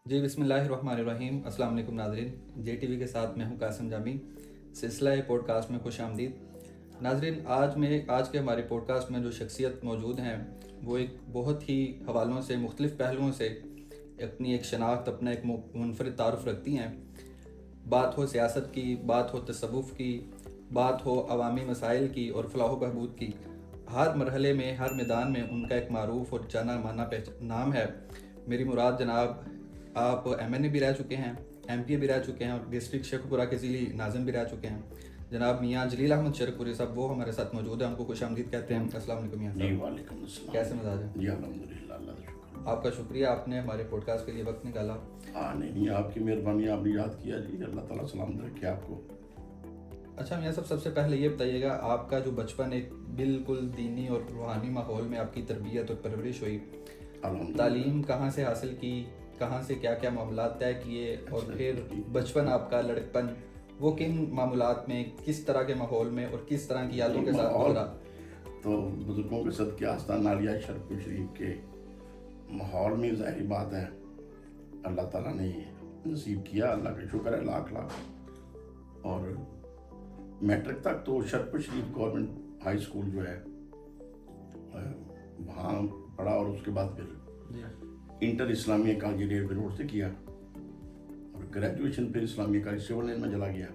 جی بسم اللہ الرحمن الرحیم. السلام علیکم ناظرین. جے ٹی وی کے ساتھ میں ہوں قاسم جامی. سلسلہ پوڈ کاسٹ میں خوش آمدید. ناظرین, آج کے ہمارے پوڈ کاسٹ میں جو شخصیت موجود ہیں وہ ایک بہت ہی حوالوں سے, مختلف پہلوؤں سے اپنی ایک شناخت, اپنا ایک منفرد تعارف رکھتی ہیں. بات ہو سیاست کی, بات ہو تصوف کی, بات ہو عوامی مسائل کی اور فلاح و بہبود کی, ہر مرحلے میں, ہر میدان میں ان کا ایک معروف اور جانا مانا نام ہے. میری مراد جناب, آپ ایم این اے بھی رہ چکے ہیں, ایم پی اے بھی رہ چکے ہیں اور ڈسٹرکٹ شیخ پورہ کے ضلعی ناظم بھی رہ چکے ہیں. جناب میاں جلیل احمد شیخ پوری صاحب, وہ ہمارے ساتھ موجود ہیں, ان کو خوش آمدید کہتے ہیں. السلام علیکم میاں جی صاحب. وعلیکم السلام. کیسے مزاج ہیں؟ جی الحمدللہ, اللہ کا شکر. آپ کا شکریہ, آپ نے ہمارے پوڈ کاسٹ کے لیے وقت نکالا. نہیں, آپ کی مہربانی, آپ نے یاد کیا. جی اللہ تعالیٰ سلامت رکھے آپ کو. اچھا میاں صاحب, سب سے پہلے یہ بتائیے گا, آپ کا جو بچپن ایک بالکل دینی اور روحانی ماحول میں آپ کی تربیت اور پرورش ہوئی, تعلیم کہاں سے حاصل کی, کہاں سے کیا کیا معاملات طے کیے, اور پھر بچپن آپ کا, لڑکپن, وہ کن معاملات میں, کس طرح کے ماحول میں اور کس طرح کی یادوں کے ساتھ گزرا؟ تو بزرگوں کے صدقے آستان عالیہ شرف شریف کے ماحول میں ظاہری بات ہے اللہ تعالیٰ نے نصیب کیا, اللہ کا شکر ہے لاکھ لاکھ. اور میٹرک تک تو شرف شریف گورنمنٹ ہائی اسکول جو ہے وہاں پڑھا, اور اس کے بعد پھر انٹر اسلامیہ کالج ریلوے روڈ سے کیا, اور گریجویشن پھر اسلامیہ کالج سول لائن میں چلا گیا.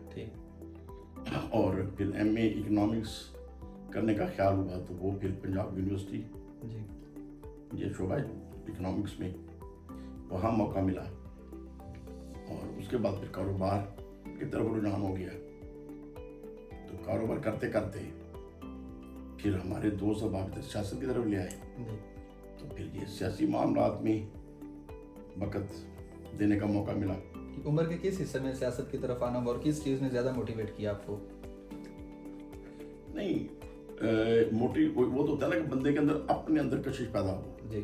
اور پھر ایم اے اکنامکس کرنے کا خیال ہوا تو وہ پھر پنجاب یونیورسٹی یہ شعبہ اکنامکس میں وہاں موقع ملا, اور اس کے بعد پھر کاروبار کی طرف رجحان ہو گیا. تو کاروبار کرتے کرتے پھر ہمارے دوست احباب سیاست کی طرف لے آئے, تو پھر یہ سیاسی معاملات میں وقت دینے کا موقع ملا. عمر کے کس حصے میں سیاست کی طرف آنا اور کس چیز نے زیادہ موٹیویٹ کیا آپ کو؟ نہیں, وہ تو ہوتا ہے نا کہ بندے کے اندر اپنے اندر کشش پیدا ہو. جی,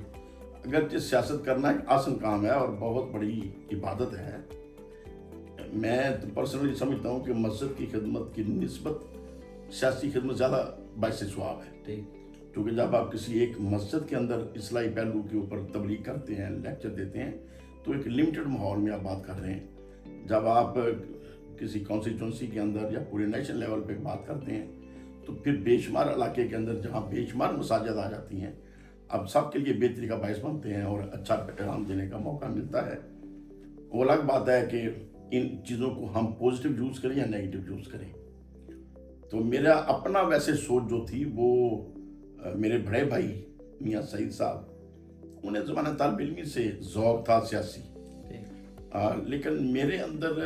اگرچہ سیاست کرنا ایک آسان کام ہے اور بہت بڑی عبادت ہے, میں تو پرسنلی سمجھتا ہوں کہ مسجد کی خدمت کی نسبت سیاسی خدمت زیادہ باعث ثواب ہے. کیونکہ جب آپ کسی ایک مسجد کے اندر اصلاحی پہلو کے اوپر تبلیغ کرتے ہیں, لیکچر دیتے ہیں, تو ایک لمیٹڈ ماحول میں آپ بات کر رہے ہیں. جب آپ کسی کانسٹیچوئنسی کے اندر یا پورے نیشنل لیول پہ بات کرتے ہیں تو پھر بے شمار علاقے کے اندر جہاں بے شمار مساجد آ جاتی ہیں, اب سب کے لیے بہتری کا باعث بنتے ہیں اور اچھا پیغام دینے کا موقع ملتا ہے. وہ الگ بات ہے کہ ان چیزوں کو ہم پوزیٹیو یوز کریں یا نیگیٹو یوز کریں. تو میرا اپنا ویسے سوچ جو تھی وہ میرے بڑے بھائی میاں سعید صاحب, انہیں زمانہ طالب علمی سے ذوق تھا سیاسی, لیکن میرے اندر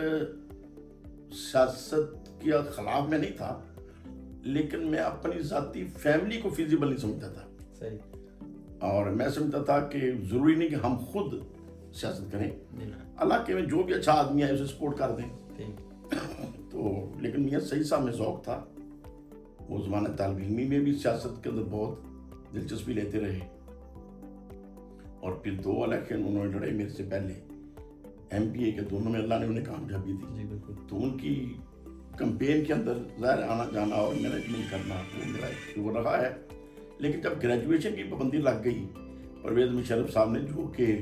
سیاست کے خلاف میں نہیں تھا, لیکن میں اپنی ذاتی فیملی کو فیزیبل نہیں سمجھتا تھا. اور میں سمجھتا تھا کہ ضروری نہیں کہ ہم خود سیاست کریں, علاقے میں جو بھی اچھا آدمی ہے اسے سپورٹ کر دیں. تو لیکن میاں سعید صاحب میں ذوق تھا, وہ زمانہ طالب علمی میں بھی سیاست کے اندر بہت دلچسپی لیتے رہے, اور پھر 2 الیکشن انہوں نے لڑے میرے سے پہلے, ایم پی اے کے دونوں میں اللہ نے انہیں کامیابی دی. تو ان کی کمپین کے اندر ظاہر آنا جانا اور مینجمنٹ کرنا وہ میرا وہ رہا ہے. لیکن جب گریجویشن کی پابندی لگ گئی پرویز مشرف صاحب نے, جو کہ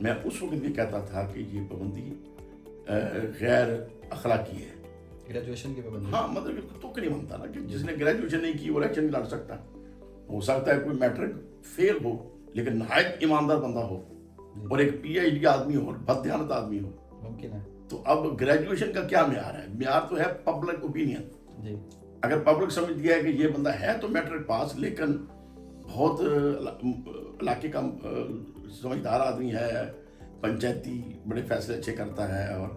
میں اس وقت بھی کہتا تھا کہ یہ پابندی غیر اخلاقی ہے. گریجویشن کی پابندی؟ ہاں, مطلب کہ تو نہیں بنتا نا کہ جس نے گریجویشن نہیں کی وہ الیکشن نہیں لڑ سکتا. ہو سکتا ہے کوئی میٹرک فیل ہو لیکن نہایت ایماندار بندہ ہو اور ایک پی ایچ ڈی آدمی ہو اور بددیانت آدمی ہو. ممکن ہے. تو اب گریجویشن کا کیا معیار ہے؟ معیار تو ہے پبلک اوپینین. اگر پبلک سمجھ گیا ہے کہ یہ بندہ ہے تو میٹرک پاس, لیکن بہت علاقے کا سمجھدار آدمی ہے, پنچایتی بڑے فیصلے اچھے کرتا ہے اور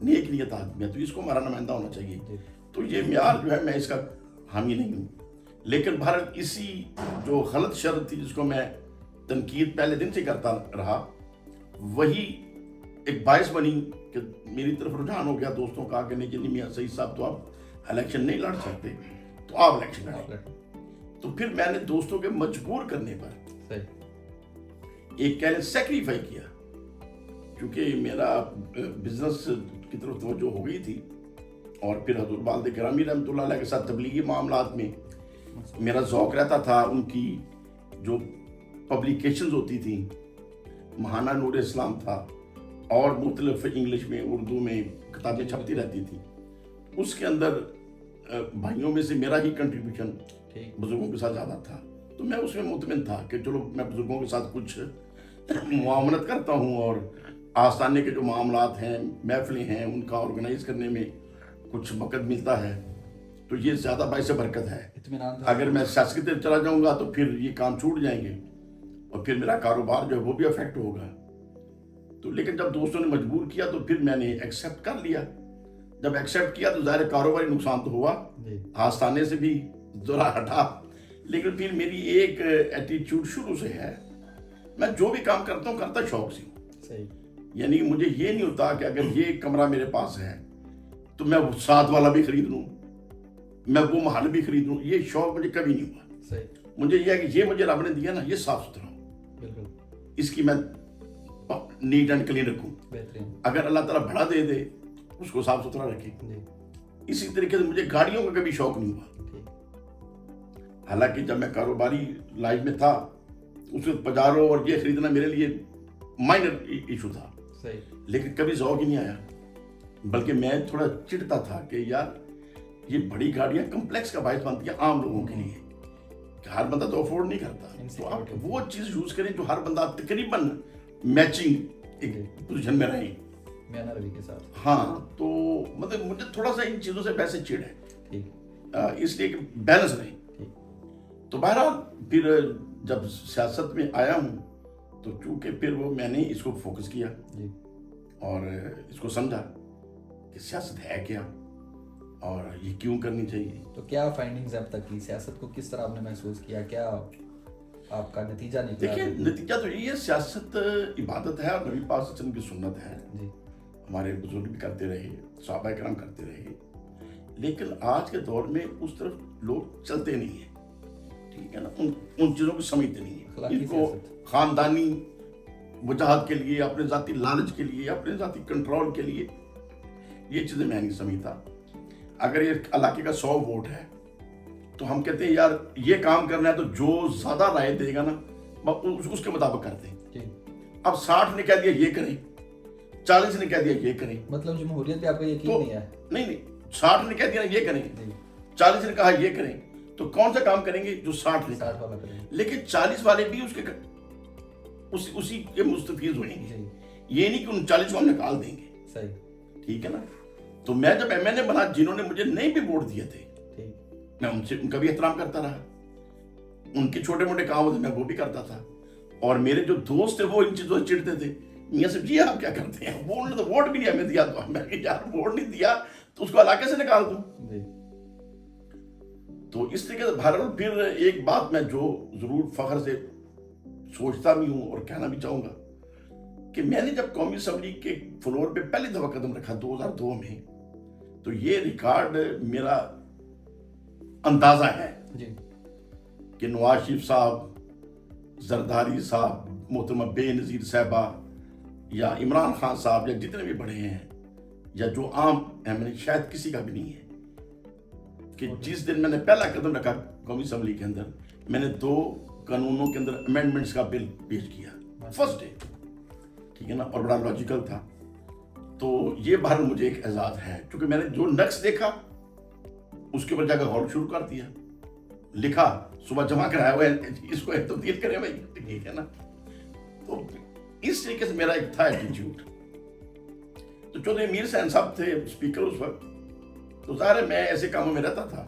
نیک نیت آدمی ہے, تو اس کو ہمارا نمائندہ ہونا چاہیے. تو یہ معیار جو ہے میں اس کا حامی نہیں ہوں. لیکن بھارت اسی جو غلط شرط تھی جس کو میں تنقید پہلے دن سے کرتا رہا, وہی ایک باعث بنی کہ میری طرف رجحان ہو گیا دوستوں کا کہ نہیں میاں سعید صاحب تو آپ الیکشن نہیں لڑ سکتے, تو آپ الیکشن لڑیں. تو پھر میں نے دوستوں کے مجبور کرنے پر ایک کہہ لیں سیکریفائی کیا, کیونکہ میرا بزنس کی طرف توجہ ہو گئی تھی, اور پھر حضور والد گرامی رحمۃ اللہ علیہ کے ساتھ تبلیغی معاملات میں میرا ذوق رہتا تھا. ان کی جو پبلیکیشنز ہوتی تھیں, ماہانہ نور اسلام تھا, اور مختلف انگلش میں اردو میں کتابیں چھپتی رہتی تھی. اس کے اندر بھائیوں میں سے میرا ہی کنٹریبیوشن بزرگوں کے ساتھ زیادہ تھا, تو میں اس میں مطمئن تھا کہ چلو میں بزرگوں کے ساتھ کچھ معاونت کرتا ہوں, اور آستانے کے جو معاملات ہیں, محفلیں ہیں, ان کا آرگنائز کرنے میں کچھ وقت ملتا ہے, تو یہ زیادہ باعث برکت ہے. اگر میں سیاست کی طرف چلا جاؤں گا تو پھر یہ کام چھوٹ جائیں گے, اور پھر میرا کاروبار جو ہے وہ بھی افیکٹ ہوگا. تو لیکن جب دوستوں نے مجبور کیا تو پھر میں نے ایکسیپٹ کر لیا. جب ایکسیپٹ کیا تو ظاہر کاروباری نقصان تو ہوا, آستانے سے بھی ذرا ہٹا, لیکن پھر میری ایک ایٹیچیوڈ شروع سے ہے, میں جو بھی کام کرتا ہوں کرتا شوق سے ہوں. یعنی مجھے یہ نہیں ہوتا کہ اگر یہ کمرہ میرے پاس ہے تو میں وہ ساتھ والا بھی خرید لوں, میں وہ محل بھی خرید لوں. یہ شوق مجھے کبھی نہیں ہوا. مجھے یہ ہے کہ یہ مجھے رب نے دیا نا, یہ صاف ستھرا ہو, اس کی میں نیٹ اینڈ کلین رکھوں. اگر اللہ تعالیٰ بڑا دے دے اس کو صاف ستھرا رکھے. اسی طریقے سے مجھے گاڑیوں کا کبھی شوق نہیں ہوا. حالانکہ جب میں کاروباری لائف میں تھا اس وقت پجارو اور یہ خریدنا میرے لیے مائنر ایشو تھا, لیکن کبھی ذوق ہی نہیں آیا. بلکہ میں تھوڑا چڑھتا تھا کہ یار یہ بڑی گاڑیاں کمپلیکس کا باعث بنتی ہیں عام لوگوں کے لیے, کہ ہر بندہ تو افورڈ نہیں کرتا. تو آپ وہ چیز یوز کریں جو ہر بندہ تقریباً میچنگ ایک پوزیشن میں رہے روی کے ساتھ. ہاں, تو مطلب مجھے تھوڑا سا ان چیزوں سے ویسے چڑ ہے, اس لیے کہ بیلنس رہے. تو بہرحال پھر جب سیاست میں آیا ہوں تو چونکہ پھر وہ میں نے اس کو فوکس کیا اور اس کو سمجھا کہ سیاست ہے کیا اور یہ کیوں کرنی چاہیے. تو کیا فائنڈنگز اب تک کی, سیاست کو کس طرح آپ نے محسوس کیا, کیا آپ کا نتیجہ نکلا؟ دیکھیے نتیجہ تو یہ ہے, سیاست عبادت ہے اور نبی پاک صلی اللہ علیہ وسلم کی سنت ہے. ہمارے بزرگ بھی کرتے رہے, صحابہ کرام کرتے رہے, لیکن آج کے دور میں اس طرف لوگ چلتے نہیں ہیں. ٹھیک ہے نا, ان چیزوں کو سمجھتے نہیں ہیں. ان کو خاندانی وجاہت کے لیے, اپنے ذاتی لالچ کے لیے, اپنے ذاتی کنٹرول کے لیے یہ چیزیں میں نہیں سمجھتا. اگر یہ علاقے کا 100 ووٹ ہے تو ہم کہتے ہیں یار یہ کام کرنا ہے تو جو زیادہ رائے دے گا نا اس کے مطابق کرتے ہیں. اب 60 نے کہہ دیا یہ کریں, 40 نے کہہ دیا یہ کریں. مطلب جمہوریت پہ آپ کا یقین نہیں ہے؟ نہیں, 60 نے کہہ دیا یہ کریں, 40 نے کہا یہ کریں, تو کون سا کام کریں گے جو 60 نے کہا. لیکن 40 والے بھی اسی کے مستفید ہوئیں گے. یہ نہیں کہ ان 40 کو ہم نکال دیں گے. ٹھیک ہے نا. تو میں جب ایم این اے بنا, جنہوں نے مجھے نہیں بھی ووٹ دیے تھے میں ان کا بھی احترام کرتا رہا. ان کے چھوٹے موٹے کام ہوتے میں وہ بھی کرتا تھا. اور میرے جو دوست تھے وہ ان چیزوں سے چڑھتے تھے, میاں صاحب جی آپ کیا کرتے ہیں, وہ انہوں نے تو ووٹ بھی نہیں ہمیں دیا. تو میں کہ یار ووٹ نہیں دیا تو اس کو علاقے سے نکال دوں. تو اس طریقے سے بہرحال پھر ایک بات میں جو ضرور فخر سے سوچتا بھی ہوں اور کہنا بھی چاہوں گا کہ میں نے جب قومی اسمبلی کے فلور پہ پہلی دفعہ قدم رکھا 2002 میں, تو یہ ریکارڈ میرا اندازہ ہے کہ نواز شریف صاحب, زرداری صاحب, محترمہ بے نظیر صاحبہ یا عمران خان صاحب یا جتنے بھی بڑے ہیں یا جو عام ہیں, شاید کسی کا بھی نہیں ہے کہ جس دن میں نے پہلا قدم رکھا قومی اسمبلی کے اندر میں نے 2 قانونوں کے اندر امینڈمنٹس کا بل پیش کیا فرسٹ ڈے. ٹھیک ہے نا, اور بڑا لاجیکل تھا. تو یہ بہر مجھے ایک اعزاز ہے کیونکہ میں نے جو نقص دیکھا اس کے اوپر جا کر غور شروع کر دیا, لکھا, صبح جمع کرایا ہوا ہے, اس کو تبدیل کرے بھائی. ٹھیک ہے نا. تو اس طریقے سے میرا ایک تھا ایٹیٹیوڈ. تو چودھری میر حسین صاحب تھے اسپیکر اس وقت, تو ظاہر ہے میں ایسے کاموں میں رہتا تھا.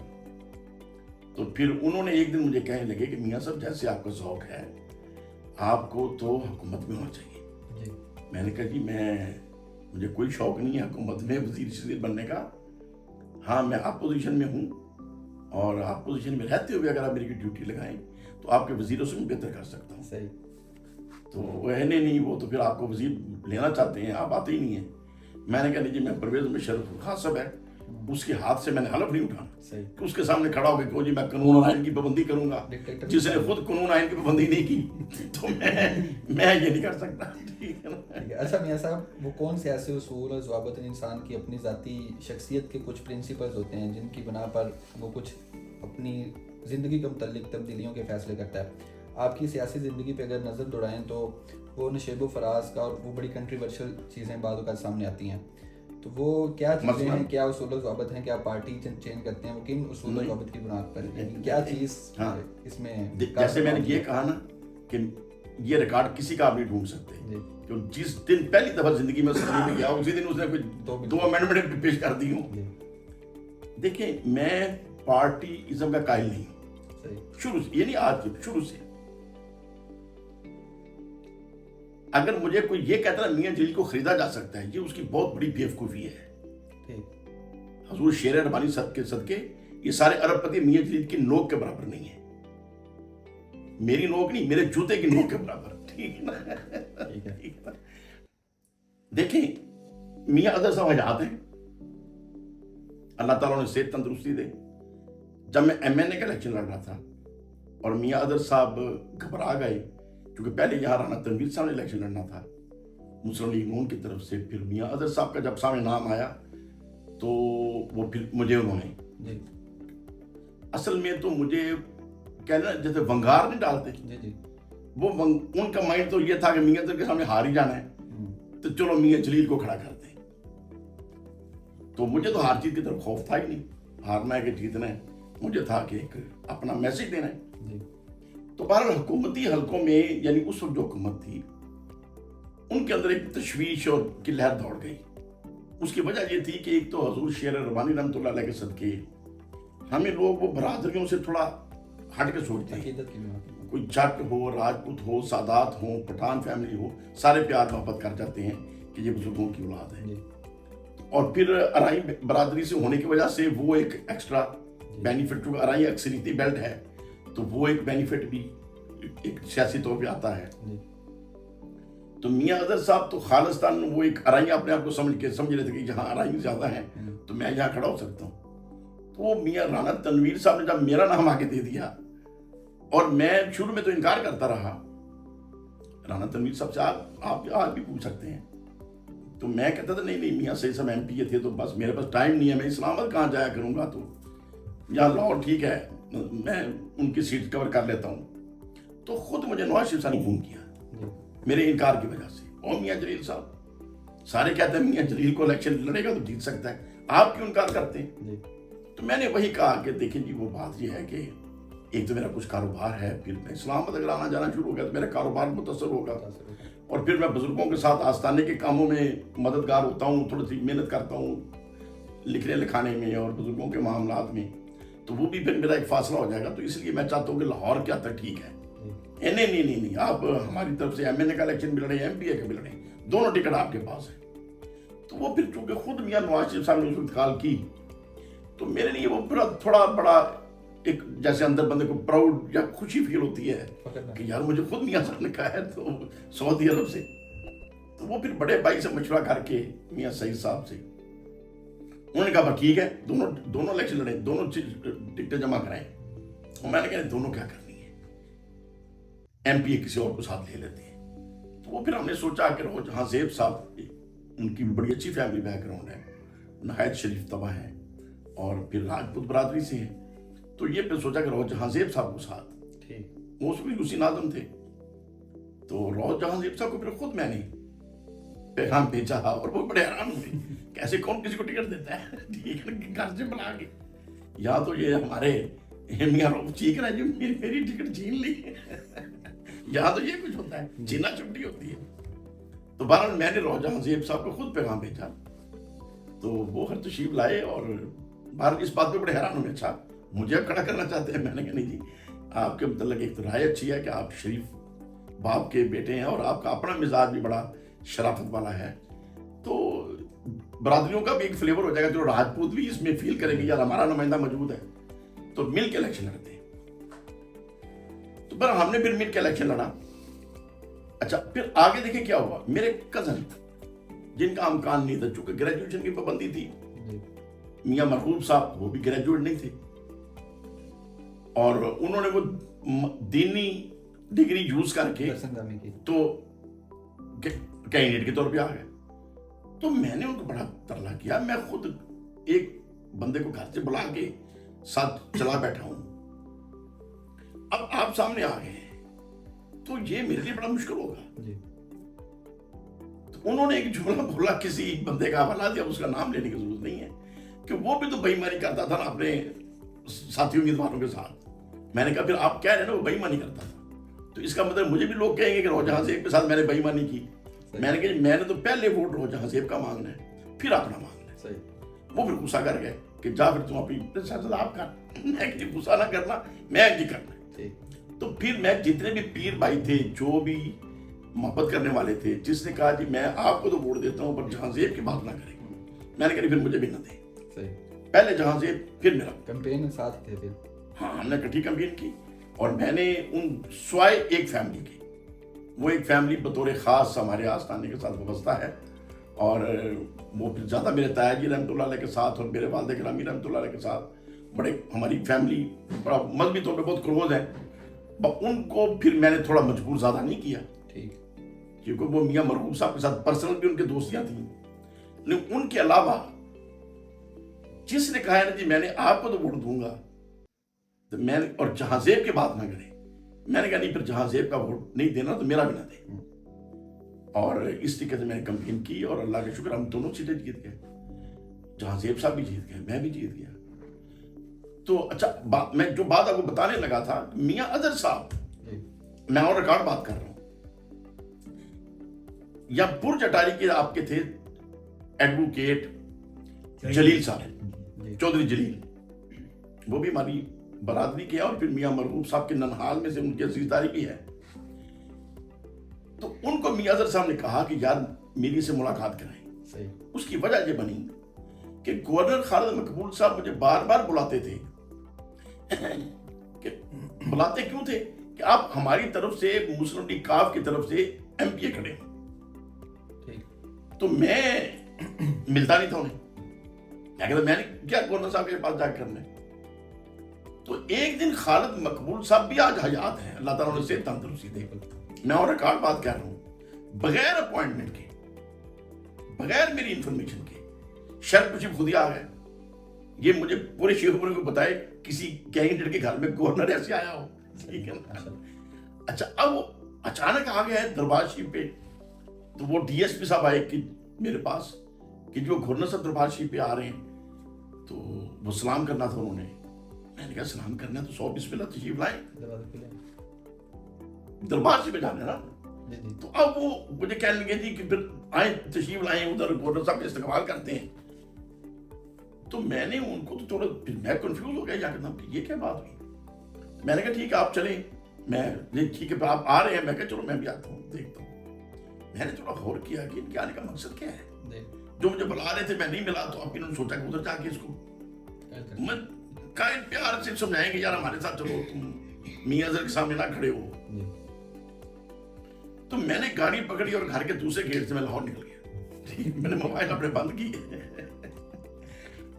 تو پھر انہوں نے ایک دن مجھے کہنے لگے کہ میاں صاحب جیسے آپ کا ذوق ہے آپ کو تو حکومت میں ہونا چاہیے. میں نے کہا جی مجھے کوئی شوق نہیں ہے حکومت میں وزیر شزیر بننے کا. ہاں میں اپوزیشن میں ہوں اور اپوزیشن میں رہتے ہوئے اگر آپ میری ڈیوٹی لگائیں تو آپ کے وزیروں سے میں بہتر کر سکتا ہوں. صحیح. تو وہ ہے نہیں وہ تو پھر آپ کو وزیر لینا چاہتے ہیں, آپ آتے ہی نہیں ہیں. میں نے کہا نہیں جی میں پرویز مشرف خان صاحب ہے اس کے ہاتھ سے میں نے حلف نہیں اٹھانا کہ اس کے سامنے کھڑا ہو کے جی میں قانون آئین کی پابندی کروں گا, جس نے خود قانون آئین کی پابندی نہیں کی تو میں یہ نہیں کر سکتا. اچھا میاں صاحب, وہ کون سے ایسے اصول اور ضوابط انسان کی اپنی ذاتی شخصیت کے کچھ پرنسپلز ہوتے ہیں جن کی بنا پر وہ کچھ اپنی زندگی کے متعلق تبدیلیوں کے فیصلے کرتا ہے؟ آپ کی سیاسی زندگی پہ اگر نظر دوڑائیں تو وہ نشیب و فراز کا اور وہ بڑی کنٹریورشل چیزیں بعض اوقات سامنے آتی ہیں. تو وہ کیا چیزیں ہیں, کیا اصول و ضوابط ہیں, کیا پارٹی چینج کرتے ہیں, وہ کن اصول و ضوابط کی بنیاد پر, یعنی کیا چیز اس میں؟ جیسے میں نے یہ کہا نا کہ یہ ریکارڈ کسی کا آپ نہیں ڈھونڈ سکتے, کہ جس دن پہلی دفعہ زندگی میں اسمبلی میں گیا اسی دن اس نے کوئی 2 امینڈمنٹ پیش کر دی ہوں. دیکھیں میں پارٹی ازم کا قائل نہیں ہوں شروع سے, یعنی آج کے شروع سے. اگر مجھے کوئی یہ کہتا ہے میاں جلیل کو خریدا جا سکتا ہے, یہ اس کی بہت بڑی بیوقوفی ہے. حضور شیر ربانی صدقے یہ سارے ارب پتی میاں جلیل کی نوک کے برابر نہیں ہے. میری نوک نہیں, میرے جوتے کی نوک کے برابر. ٹھیک نا. دیکھیں میاں اظہر صاحب حیات ہیں, اللہ تعالیٰ نے صحت تندرستی دے. جب میں MNA کا الیکشن لڑ رہا تھا اور میاں اظہر صاحب گھبرا گئے, کیونکہ پہلے یہاں رانا تنویر صاحب نے الیکشن لڑنا تھا مسلم لیگ نون کی طرف سے. پھر میاں اظہر صاحب کا جب سامنے نام آیا تو وہ پھر مجھے انہوں نے اصل میں تو مجھے کہنا جیسے ونگار نہیں ڈالتے, وہ ان کا مائنڈ تو یہ تھا کہ میاں اظہر کے سامنے ہار ہی جانا ہے تو چلو میاں جلیل کو کھڑا کر دیں. تو مجھے تو ہار جیت کی طرف خوف تھا ہی نہیں, ہارنا ہے کہ جیتنا ہے. مجھے تھا کہ ایک اپنا میسج دینا ہے. تو بہرحال حکومتی حلقوں میں یعنی اس وقت جو حکومت تھی ان کے اندر ایک تشویش اور کی لہر دوڑ گئی. اس کی وجہ یہ تھی کہ ایک تو حضور شیر ربانی رحمۃ اللہ علیہ کے صدقے ہمیں لوگ وہ برادریوں سے تھوڑا ہٹ کے سوچتے ہیں. کوئی جٹ ہو, راجپوت ہو, سادات ہو, پٹھان فیملی ہو, سارے پیار محبت کر جاتے ہیں کہ یہ بزرگوں کی اولاد ہے. اور پھر ارائی برادری سے ہونے کی وجہ سے وہ ایک ایکسٹرا بینیفٹ, چونکہ ارائی اکثریتی بیلٹ ہے تو وہ ایک بینیفٹ بھی ایک سیاسی طور پہ آتا ہے. تو میاں اظہر صاحب تو خالصتاً وہ ایک ارائی اپنے آپ کو سمجھ رہے تھے کہ جہاں ارائی زیادہ ہیں تو میں یہاں کھڑا ہو سکتا ہوں. تو وہ میاں رانا تنویر صاحب نے جب میرا نام آگے دے دیا, اور میں شروع میں تو انکار کرتا رہا, رانا تنویر صاحب سے آپ آج بھی پوچھ سکتے ہیں, تو میں کہتا تھا نہیں میاں صحیح صاحب MPA تھے تو بس میرے پاس ٹائم نہیں ہے, میں اسلام آباد کہاں جایا کروں گا, تو یا لاہور ٹھیک ہے میں ان کی سیٹ کور کر لیتا ہوں. تو خود مجھے نواز شریف صاحب نے فون کیا میرے انکار کی وجہ سے, اور میاں جلیل صاحب سارے کہتے ہیں میاں جلیل کو الیکشن لڑے گا تو جیت سکتا ہے, آپ کیوں انکار کرتے ہیں؟ تو میں نے وہی کہا کہ دیکھیں جی وہ بات یہ ہے کہ ایک تو میرا کچھ کاروبار ہے, پھر میں اسلام آباد اگر آنا جانا شروع ہو گیا تو میرا کاروبار متاثر ہوگا, اور پھر میں بزرگوں کے ساتھ آستانے کے کاموں میں مددگار ہوتا ہوں, تھوڑی سی محنت کرتا ہوں لکھنے لکھانے میں اور بزرگوں کے معاملات میں, تو وہ بھی پھر میرا ایک فاصلہ ہو جائے گا. تو اس لیے میں چاہتا ہوں کہ لاہور کیا تک ٹھیک ہے, نہیں آپ ہماری طرف سے MNA کا الیکشن بھی لڑیں, MPA کا بھی لڑیں, دونوں ٹکٹ آپ کے پاس ہیں. تو وہ پھر چونکہ خود میاں نواز شریف صاحب نے اس وقت کال کی تو میرے لیے وہ تھوڑا بڑا ایک جیسے اندر بندے کو پراؤڈ یا خوشی فیل ہوتی ہے کہ یار مجھے خود میاں صاحب نے کہا ہے تو سعودی عرب سے. تو وہ پھر بڑے بھائی سے مشورہ کر کے میاں سعید صاحب سے انہوں نے کہا ٹھیک ہے دونوں الیکشن لڑیں, دونوں ٹکٹیں جمع کرائیں. اور میں نے کہا دونوں کیا کرنی ہے, MPA کسی اور کو ساتھ لے لیتے ہیں. تو وہ پھر ہم نے سوچا کہ جہاں زیب صاحب ان کی بڑی اچھی فیملی بیک گراؤنڈ ہے, نہایت شریف طبع ہے اور پھر راجپوت برادری سے ہیں, تو یہ پھر سوچا کہ روز جہاں زیب صاحب کو ساتھ, موسٹلی اسی ناظم تھے, تو روز جہاں زیب صاحب کو پھر خود میں نے پیغام بھیجا اور وہ بڑے حیران ہوئے کیسے کون کسی کو ٹکٹ دیتا ہے, ٹھیک ہے گھر سے بنا کے, یا تو یہ ہمارے میاں روب چیخ رہا ہے جو میری ٹکٹ چھین لی, یہاں تو یہ کچھ ہوتا ہے, چھینا چھٹی ہوتی ہے. تو بہرحال میں نے روز جہاں زیب صاحب کو خود پیغام بھیجا تو وہ ہر تشریف لائے, اور بہرحال اس بات پہ بڑے حیران ہوئے, اچھا مجھے اب کھڑا کرنا چاہتے ہیں. میں نے کہا نہیں جی, آپ کے متعلق ایک تو رائے اچھی ہے کہ آپ شریف باپ کے بیٹے ہیں اور آپ کا اپنا مزاج بھی بڑا شرافت والا ہے, تو برادریوں کا بھی ایک فلیور ہو جائے گا, جو راجپوت بھی اس میں فیل کریں گے یار ہمارا نمائندہ موجود ہے تو مل کے الیکشن لڑتے ہیں. تو بہرحال ہم نے پھر مل کے الیکشن لڑا. اچھا پھر آگے دیکھیں کیا ہوا, میرے کزن جن کا امکان نہیں تھا چونکہ گریجویشن کی پابندی تھی, میاں مرحوم صاحب وہ بھی گریجویٹ نہیں تھے, اور انہوں نے وہ دینی ڈگری یوز کر کے تو کینڈیڈیٹ کے طور پہ آ گئے. تو میں نے ان کو بڑا ترلا کیا, میں خود ایک بندے کو گھر سے بلا کے ساتھ چلا بیٹھا ہوں. اب آپ سامنے آ گئے تو یہ میرے لیے بڑا مشکل ہوگا. جی. تو انہوں نے ایک جملہ بولا, کسی بندے کا حوالہ دیا, اس کا نام لینے کی ضرورت نہیں ہے, کہ وہ بھی تو بے ایمانی کرتا تھا نا اپنے ساتھی امیدواروں کے ساتھ. میں نے کہا پھر آپ کہہ رہے ہیں نا وہ بے ایمانی کرتا تھا, تو اس کا مطلب مجھے بھی لوگ کہیں گے کہ روجہاں زیب کے ساتھ میں نے بے ایمانی کی. میں نے کہا میں نے تو پہلے ووٹ روجہاں زیب کا مانگنا ہے, پھر اپنا مانگنا ہے. وہ پھر غصہ کر گئے کہ جا پھر تم اپنی فیصلہ آپ کر. میں کہ غصہ نہ کرنا, میں نہیں کرنا. تو پھر میں جتنے بھی پیر بھائی تھے جو بھی محبت کرنے والے تھے, جس نے کہا جی میں آپ کو تو ووٹ دیتا ہوں پر جہاں زیب کی بات نہ کریں, میں نے کہا پھر مجھے بھی نہ دیں. پہلے جہاں زیب پھر میرا. کمپین میں ساتھ تھے پھر. ہاں, ہم نے اکٹھی کمپین کی, اور میں نے ان سوائے ایک فیملی کی, وہ ایک فیملی بطور خاص ہمارے آستانے کے ساتھ وابستہ ہے, اور وہ پھر زیادہ میرے تایا جی رحمۃ اللہ علیہ کے ساتھ اور میرے والد گرامی رحمۃ اللہ علیہ کے ساتھ بڑے, ہماری فیملی بڑا مذہبی طور پہ بہت کلوز ہے. ان کو پھر میں نے تھوڑا مجبور زیادہ نہیں کیا, کیونکہ وہ میاں مرحوم صاحب کے ساتھ پرسنل بھی ان کے دوستیاں تھیں. لیکن ان کے علاوہ جس نے کہا ہے نا جی میں نے آپ کو تو ووٹ دوں گا, تو میں نے, اور جہاں زیب کی بات نہ کرے, میں نے کہا نہیں پھر جہاں زیب کا ووٹ نہیں دینا تو میرا بھی نہ دے. اور اس طریقے سے میں نے کمپین کی, اور اللہ کا شکر ہم دونوں سیٹیں جیت گئے. جہاں زیب صاحب بھی جیت گئے, میں بھی جیت گیا. تو اچھا میں جو بات آپ کو بتانے لگا تھا, میاں اظہر صاحب, میں اور ریکارڈ بات کر رہا ہوں, یا برج اٹاری کے آپ کے تھے ایڈوکیٹ جلیل صاحب, چودھری جلیل, وہ بھی ہماری برادری کے, اور پھر میاں مرحوم صاحب کے ننہال میں سے ان کی عزیزداری بھی ہے. تو ان کو میاں اظہر صاحب نے کہا کہ یار میری سے ملاقات کرائیں. اس کی وجہ یہ بنی کہ گورنر خالد مقبول صاحب مجھے بار بار بلاتے تھے. کہ بلاتے کیوں تھے کہ آپ ہماری طرف سے مسلم لیگ کاف کی طرف سے ایم پی اے کھڑے ہیں. تو میں ملتا نہیں تھا انہیں, میں کہتا میں نے کیا گورنر صاحب کے پاس جا کے کرنا ہے. تو ایک دن خالد مقبول صاحب بھی آج حیات ہیں, اللہ تعالیٰ نے صحت تندرستی دے, میں اور ریکارڈ بات کر رہا ہوں, بغیر اپوائنٹمنٹ کے, بغیر میری انفارمیشن کے شرط پوچھی خود ہی آ گئے. یہ مجھے پورے شیخوپور کو بتائے کسی کینڈیڈیٹ کے گھر میں گورنر ایسے آیا ہو. ٹھیک ہے نا. اچھا اب وہ اچانک آ گیا ہے دربار شریف پہ, تو وہ ڈی ایس پی صاحب آئے کہ میرے پاس کہ جو گورنر صاحب دربار شریف پہ آ رہے ہیں, تو وہ سلام کرنا تھا انہوں نے. میں نے کہا سلام کرنا ہے تو 100 بسم اللہ تشریف لائیں, دربار شریف پہ جانا ہے نا. تو اب وہ مجھے کہنے لگے جی کہ پھر آئیں تشریف لائیں, ادھر گورنر صاحب کا استقبال کرتے ہیں. تو میں نے ان کو تو تھوڑا, میں کنفیوز ہو گیا جا کے, یہ کیا بات ہوئی. میں نے کہا ٹھیک ہے آپ چلیں, میں ٹھیک ہے پھر آپ آ رہے ہیں, میں کہا چلو میں بھی آتا ہوں دیکھتا ہوں. میں نے تھوڑا غور کیا کہ ان کے آنے کا مقصد کیا ہے. جو مجھے بلا رہے تھے میں نہیں ملا, تو اب انہوں نے سوچا کہ ادھر جا کے اس کو میں قائد پیار سے سمجھائیں گے یار ہمارے ساتھ چلو, تم میاں اظہر کے سامنے نہ کھڑے ہو. تو میں نے گاڑی پکڑی اور گھر کے دوسرے گیٹ سے میں لاہور نکل گیا. میں نے موبائل اپنے بند کیے.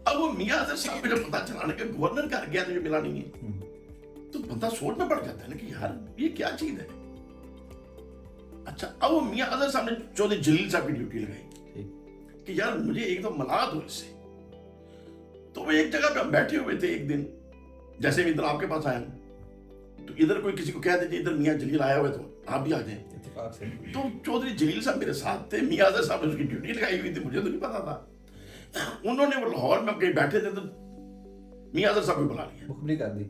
اب وہ میاں اظہر صاحب کو جب پتا چلا کہ گورنر گھر گیا تو یہ ملا نہیں ہے, تو بندہ سوچ میں پڑ جاتا ہے نا کہ یار یہ کیا چیز ہے. اچھا اب وہ میاں اظہر صاحب نے چودھری جلیل صاحب کی ڈیوٹی لگائی کہ یار مجھے ایک دم ملا دو اس سے. تو وہ ایک جگہ پہ ہم بیٹھے ہوئے تھے ایک دن, جیسے میں ادھر آپ کے پاس آیا ہوں, تو ادھر کوئی کسی کو کہہ دیجیے ادھر میاں جلیل آیا ہوئے تو آپ بھی آ جائیں. تو چودھری جلیل صاحب میرے ساتھ تھے, میاں اظہر صاحب نے اس کی ڈیوٹی لگائی ہوئی تھی, مجھے تو نہیں پتا تھا. انہوں نے وہ لاہور میں کہیں بیٹھے تھے تو میاں اظہر صاحب کو بلا لیا, مخبری کر دی.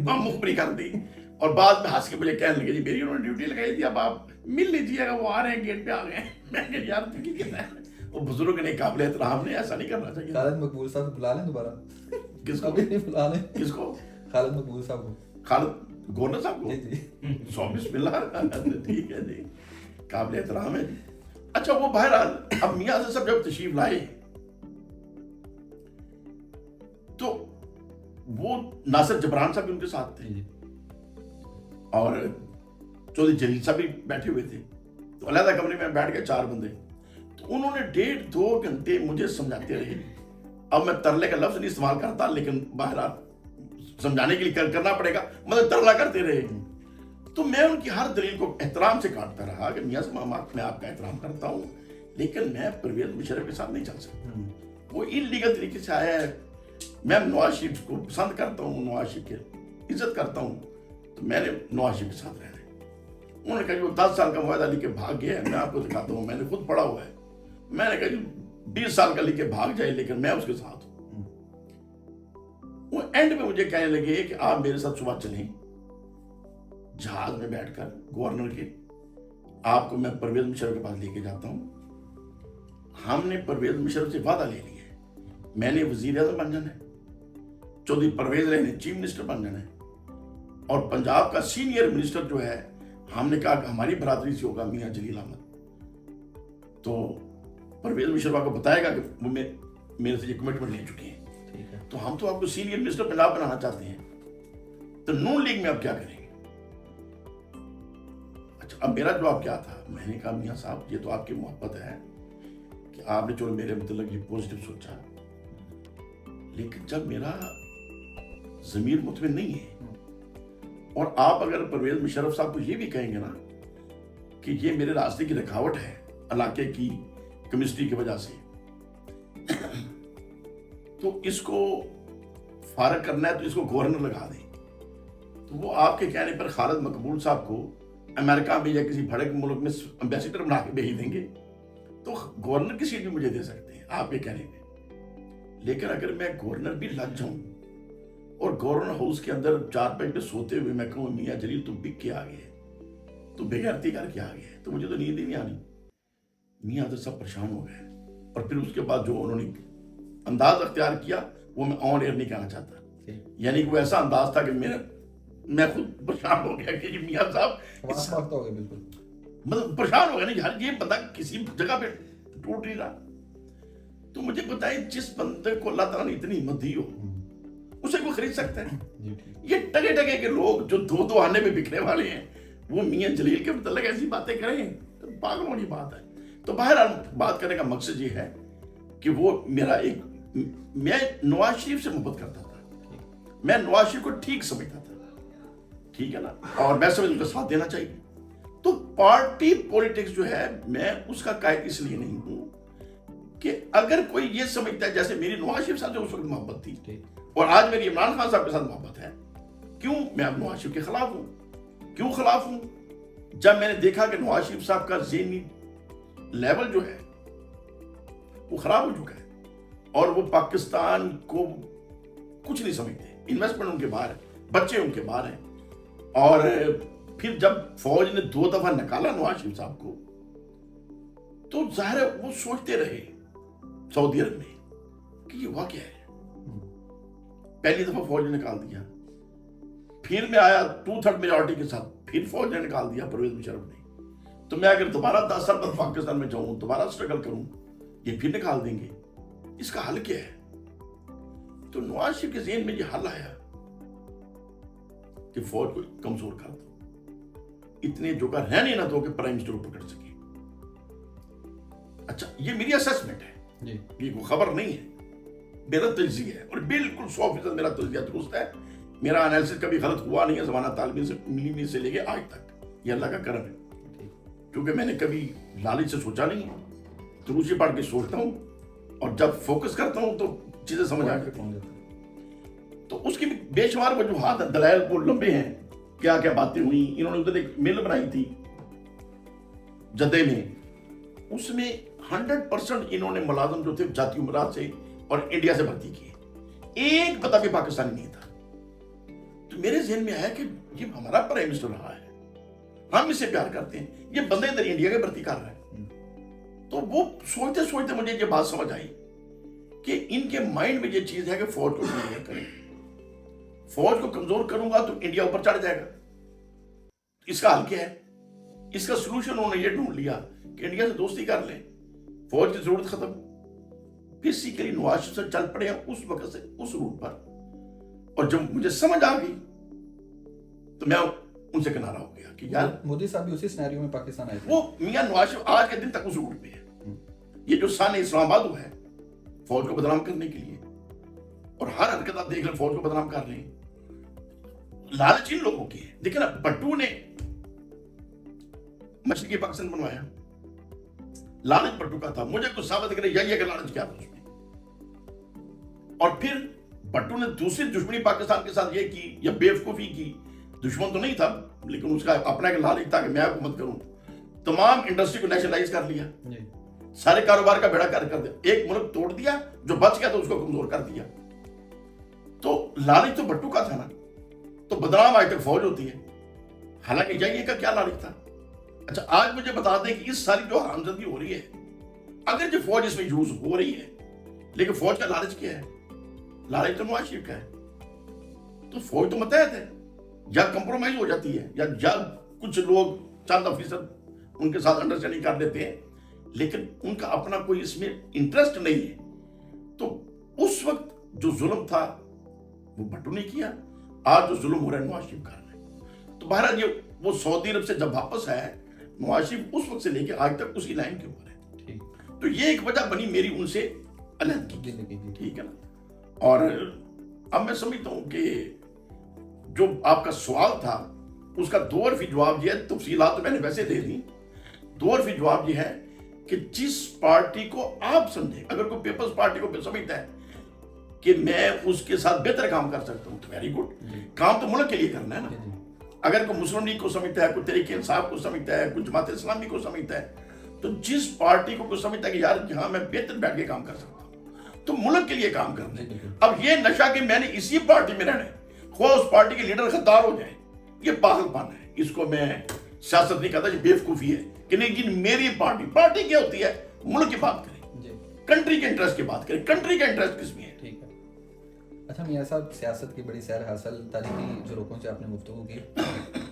ہاں مخبری کر دی, اور بعد میں ہنس کے مجھے کہنے لگے جی میری انہوں نے ڈیوٹی لگائی تھی, اب آپ مل لیجیے گا, وہ آ رہے ہیں گیٹ پہ آ گئے. میں کہ یار تو کی کہنا ہے, وہ بزرگ نے قابل احترام نے ایسا نہیں کرنا چاہیے. خالد مقبول صاحب کو بلا لیں دوبارہ. کس کو بلا لیں؟ کس کو؟ خالد مقبول صاحب کو. خالد گورنر صاحب کو؟ جی 100 بسم اللہ. ٹھیک ہے جی, قابل احترام ہے. اچھا وہ بہرحال اب میاں اظہر صاحب جب تشریف لائے تو وہ ناصر جبران صاحب بھی ان کے ساتھ تھے, اور چودھری جلیل صاحب بھی بیٹھے ہوئے تھے. تو علیحدہ کمرے میں بیٹھ گئے 4 بندے. تو انہوں نے 1.5-2 گھنٹے مجھے سمجھاتے رہے. اب میں ترلے کا لفظ نہیں استعمال کرتا, لیکن بہرحال سمجھانے کے لیے کرنا پڑے گا, مطلب ترلا کرتے رہے. تو میں ان کی ہر دلیل کو احترام سے کاٹتا رہا کہ میاں صاحب میں آپ کا احترام کرتا ہوں, لیکن میں پرویز مشرف کے ساتھ نہیں چل سکتا. وہ انلیگل طریقے سے آیا ہے. میں نواز شریف کو پسند کرتا ہوں, نواز شریف کی عزت کرتا ہوں, تو میں نے نواز شریف کے ساتھ رہنا ہے. انہوں نے کہا جی وہ 10 سال کا معاہدہ لکھ کے بھاگ گیا ہے، میں آپ کو دکھاتا ہوں، میں نے خود پڑھا ہوا ہے. میں نے کہا جی 20 سال کا لکھ کے بھاگ جائے لیکن میں اس کے ساتھ ہوں. وہ اینڈ میں مجھے کہنے لگے کہ آپ میرے ساتھ صبح چلیں جہاز میں بیٹھ کر گورنر کے، آپ کو میں پرویز مشرف کے پاس لے کے جاتا ہوں. ہم نے پرویز مشرف سے وعدہ لے لیا ہے، میں نے وزیر اعظم بن جانا ہے، چودھری پرویز رائے نے چیف منسٹر بن جانا ہے، اور پنجاب کا سینئر منسٹر جو ہے ہم نے کہا کہ ہماری برادری سے ہوگا میاں جلیل احمد. تو پرویز مشرف کو بتائے گا کہ وہ میرے سے یہ کمٹمنٹ لے چکے ہیں، تو ہم تو آپ کو سینئر منسٹر پنجاب بنانا چاہتے ہیں، تو نون لیگ میں آپ کیا کریں گے؟ اچھا اب میرا جواب کیا تھا؟ میں نے کہا میاں صاحب یہ تو آپ کی محبت ہے کہ آپ نے چلو میرے متعلق یہ پوزیٹو سوچا، لیکن جب میرا ضمیر مطمئن نہیں ہے اور آپ اگر پرویز مشرف صاحب کو یہ بھی کہیں گے نا کہ یہ میرے راستے کی رکاوٹ ہے علاقے کی کیمسٹری کی وجہ سے، تو اس کو فارغ کرنا ہے تو اس کو گورنر لگا دیں، تو وہ آپ کے کہنے پر خالد مقبول صاحب کو امریکہ میں یا کسی بڑے ملک میں امبیسیڈر بنا کے بھیج دیں گے، تو گورنر کی سیٹ بھی مجھے دے سکتے ہیں آپ کے کہنے پہ. لیکن اگر میں گورنر بھی لگ جاؤں اور گورنر ہاؤس کے اندر 4 پہ سوتے ہوئے میں کہوں میاں جلیل تم بک کے آ گئے، تو بےغیرتی کر کے آ گئے، تو مجھے تو نیند ہی نہیں آنی. میاں تو سب پریشان ہو گئے، اور پھر اس کے بعد جو انہوں نے انداز اختیار کیا وہ میں آن ایئر نہیں کہنا چاہتا، یعنی کہ وہ ایسا انداز تھا کہ میں خود پریشان ہو گیا کہ میاں صاحب مطلب پریشان ہو گیا نا یار، یہ بندہ کسی جگہ پہ ٹوٹ نہیں رہا. تو مجھے بتائیں جس بندے کو اللہ تعالیٰ نے اتنی ہمت دی ہو اسے کوئی خرید سکتا ہے؟ یہ ٹگے ٹگے کے لوگ جو دو آنے میں بکنے والے ہیں وہ میاں جلیل کے متعلق ایسی باتیں کریں تو پاگلوں والی بات ہے. تو بہرحال بات کرنے کا مقصد یہ ہے کہ وہ میں نواز شریف سے محبت کرتا تھا، میں نواز شریف کو ٹھیک سمجھتا تھا، ٹھیک ہے نا، اور میں سمجھ ان کا ساتھ دینا چاہیے. تو پارٹی پولیٹکس جو ہے میں اس کا قائد اس لیے نہیں ہوں کہ اگر کوئی یہ سمجھتا ہے جیسے میری نواز شریف صاحب سے اس وقت محبت تھی اور آج میری عمران خان صاحب کے ساتھ محبت ہے، کیوں میں اب نواز شریف کے خلاف ہوں؟ کیوں خلاف ہوں؟ جب میں نے دیکھا کہ نواز شریف صاحب کا ذہنی لیول جو ہے وہ خراب ہو چکا ہے اور وہ پاکستان کو کچھ نہیں سمجھتے، انویسٹمنٹ ان کے باہر ہے، بچے ان کے باہر ہیں، اور پھر جب فوج نے 2 دفعہ نکالا نواز شریف صاحب کو تو ظاہر ہے وہ سوچتے رہے سعودی عرب میں کہ یہ ہوا کیا ہے. پہلی دفعہ فوج نے نکال دیا، پھر میں آیا 2/3 میجورٹی کے ساتھ، پھر فوج نے نکال دیا پرویز مشرف نے. تو میں اگر دوبارہ 10 سال بعد پاکستان میں جاؤں دوبارہ اسٹرگل کروں یہ پھر نکال دیں گے. اس کا حل کیا ہے؟ تو نواز شریف کے ذہن میں یہ حل آیا کہ فوج کو کمزور کر دو، اتنے جو کر ہے نہیں نہ تو کہ پرائم منسٹر کو پکڑ سکے. اچھا یہ میری اسیسمنٹ ہے، یہ کوئی خبر نہیں ہے، میرا تجزیہ ہے اور بالکل 100% میرا تجزیہ درست ہے. میرا انالیسس کبھی غلط ہوا نہیں ہے زمانہ طالبین سے ملی سے لے کے آج تک، یہ اللہ کا کرم ہے، کیونکہ میں نے کبھی لالچ سے سوچا نہیں ہے، دروسی پڑھ کے سوچتا ہوں اور جب فوکس کرتا ہوں تو چیزیں سمجھ آ جاتی ہیں. تو اس کی بے شمار وجوہات دلائل وہ لمبے ہیں، کیا کیا باتیں ہوئی. انہوں نے ادھر ایک مل بنائی تھی جدے میں، اس میں 100% انہوں نے ملازم جو تھے جاتی امراض سے اور انڈیا سے بھرتی کیے، ایک پتہ بھی پاکستانی نہیں تھا. تو میرے ذہن میں آیا کہ یہ ہمارا پرائم منسٹر رہا ہے، ہم اسے پیار کرتے ہیں، یہ بندے ادھر انڈیا کے بھرتی کر رہا ہے. تو وہ سوچتے سوچتے مجھے یہ بات سمجھ آئی کہ ان کے مائنڈ میں یہ چیز ہے کہ فوج کو کمزور کریں، فوج کو کمزور کروں گا تو انڈیا اوپر چڑھ جائے گا. اس کا حل کیا ہے؟ اس کا سلوشن انہوں نے یہ ڈھونڈ لیا کہ انڈیا سے دوستی کر لیں، فوج کی ضرورت ختم. بیسیکلی نواز شریف سے چل پڑے ہیں اس وقت سے اس روٹ پر، اور جب مجھے سمجھ آ گئی تو میں ان سے کنارہ ہو گیا کہ یار مودی صاحب بھی اسی سینیریو میں پاکستان آئے تھے. وہ میاں نواز شریف آج کے دن تک اس روٹ پہ ہے. یہ جو سان اسلام آباد ہے فوج کو بدنام کرنے کے لیے، اور ہر حرکت آپ دیکھ لیں فوج کو بدنام کر رہے ہیں. لالچ ان لوگوں کی ہے. دیکھیں نا بٹو نے مشرقی پاکستان بنوایا، لالچ بٹو کا تھا، مجھے کچھ ثابت کرے یہ کہ لالچ کیا تھا اس میں. اور پھر بٹو نے دوسری دشمنی پاکستان کے ساتھ یہ کی یا بے وقوفی کی دشمن تو نہیں تھا لیکن اس کا اپنا ایک لالچ تھا کہ میں حکومت کروں. تمام انڈسٹری کو نیشنلائز کر لیا, سارے کاروبار کا بیڑا کر دیا, ایک ملک توڑ دیا, جو بچ گیا تو اس کو کمزور کر دیا. تو لالچ تو بھٹو کا تھا نا, تو بدنام آج تک فوج ہوتی ہے, حالانکہ جائیے کا کیا لالچ تھا. اچھا آج مجھے بتا دیں کہ اس ساری جو حرامزادگی ہو رہی ہے, اگر جو فوج اس میں یوز ہو رہی ہے, لیکن فوج کا لالچ کیا ہے؟ لالچ تو نواز شریف کا ہے. تو فوج تو متحد ہے, یا کمپرومائز ہو جاتی ہے, یا کچھ لوگ چند افیسر ان کے ساتھ انڈرسٹینڈنگ کر دیتے ہیں, لیکن ان کا اپنا کوئی اس میں انٹرسٹ نہیں ہے. تو اس وقت جو ظلم تھا وہ بھٹو نے کیا, آج جو ظلم ہو رہا ہے نواز شریف کر رہے ہیں. تو بہرحال یہ وہ سعودی عرب سے جب واپس آیا, نواز شریف اس وقت سے لے کے آج تک اسی لائن کے اوپر ہے. تو یہ ایک وجہ بنی میری ان سے علیحدگی کی, ٹھیک ہے نا. اور اب میں سمجھتا ہوں کہ جو آپ کا سوال تھا اس کا دو حرفی جواب یہ ہے, تفصیلات تو میں نے ویسے دے دی. دو حرفی جواب یہ ہے کہ جس پارٹی کو آپ سمجھیں, اگر کوئی پیپلز پارٹی کو سمجھتا ہے کہ میں اس کے ساتھ بہتر کام کر سکتا ہوں تو ویری گڈ, کام تو ملک کے لیے کرنا ہے نا. اگر کوئی مسلم لیگ کو سمجھتا ہے, کوئی تحریک انصاف کو سمجھتا ہے, کوئی جماعت اسلامی کو سمجھتا ہے, تو جس پارٹی کو کوئی سمجھتا ہے کہ یار جہاں میں بہتر بیٹھ کے کام کر سکتا ہوں تو ملک کے لیے کام کرنا ہے. اب یہ نشہ کہ میں نے اسی پارٹی میں رہنا ہے, خواہ اس پارٹی کے لیڈر غدار ہو جائیں, یہ پاگل پن ہے. اس کو میں سیاست نہیں کہتا, یہ بیوقوفی ہے کہ نہیں جی میری پارٹی کیا ہوتی ہے, ملک کی بات کریں, کنٹری کے انٹرسٹ کی بات کریں. کنٹری کا انٹرسٹ کس میں ہے؟ ٹھیک ہے. اچھا میاں صاحب, سیاست کی بڑی سیر حاصل تاریخی جروکوں سے آپ نے گفتگو کی.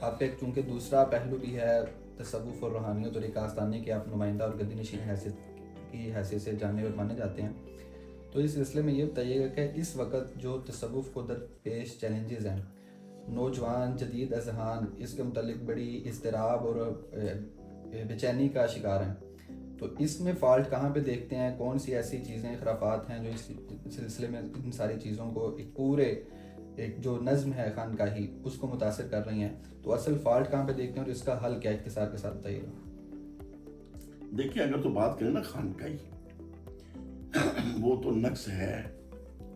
آپ کا ایک چونکہ دوسرا پہلو بھی ہے تصوف اور روحانیت اور ایک آستانے کے آپ نمائندہ اور گدی نشین حیثیت سے جانے اور مانے جاتے ہیں. تو اس سلسلے میں یہ بتائیے گا کہ اس وقت جو تصوف کو درپیش چیلنجز ہیں, نوجوان جدید اذہان اس کے متعلق بڑی اضطراب اور بے چینی کا شکار ہیں, تو اس میں فالٹ کہاں پہ دیکھتے ہیں؟ کون سی ایسی چیزیں, خرافات ہیں جو اس سلسلے میں ان ساری چیزوں کو ایک پورے ایک جو نظم ہے خانقاہی اس کو متاثر کر رہی ہیں؟ تو اصل فالٹ کہاں پہ دیکھتے ہیں اور اس کا حل کیا, اختصار کے ساتھ بتائیے گا. دیکھیے اگر تو بات کریں نا خانقاہی, وہ تو نقص ہے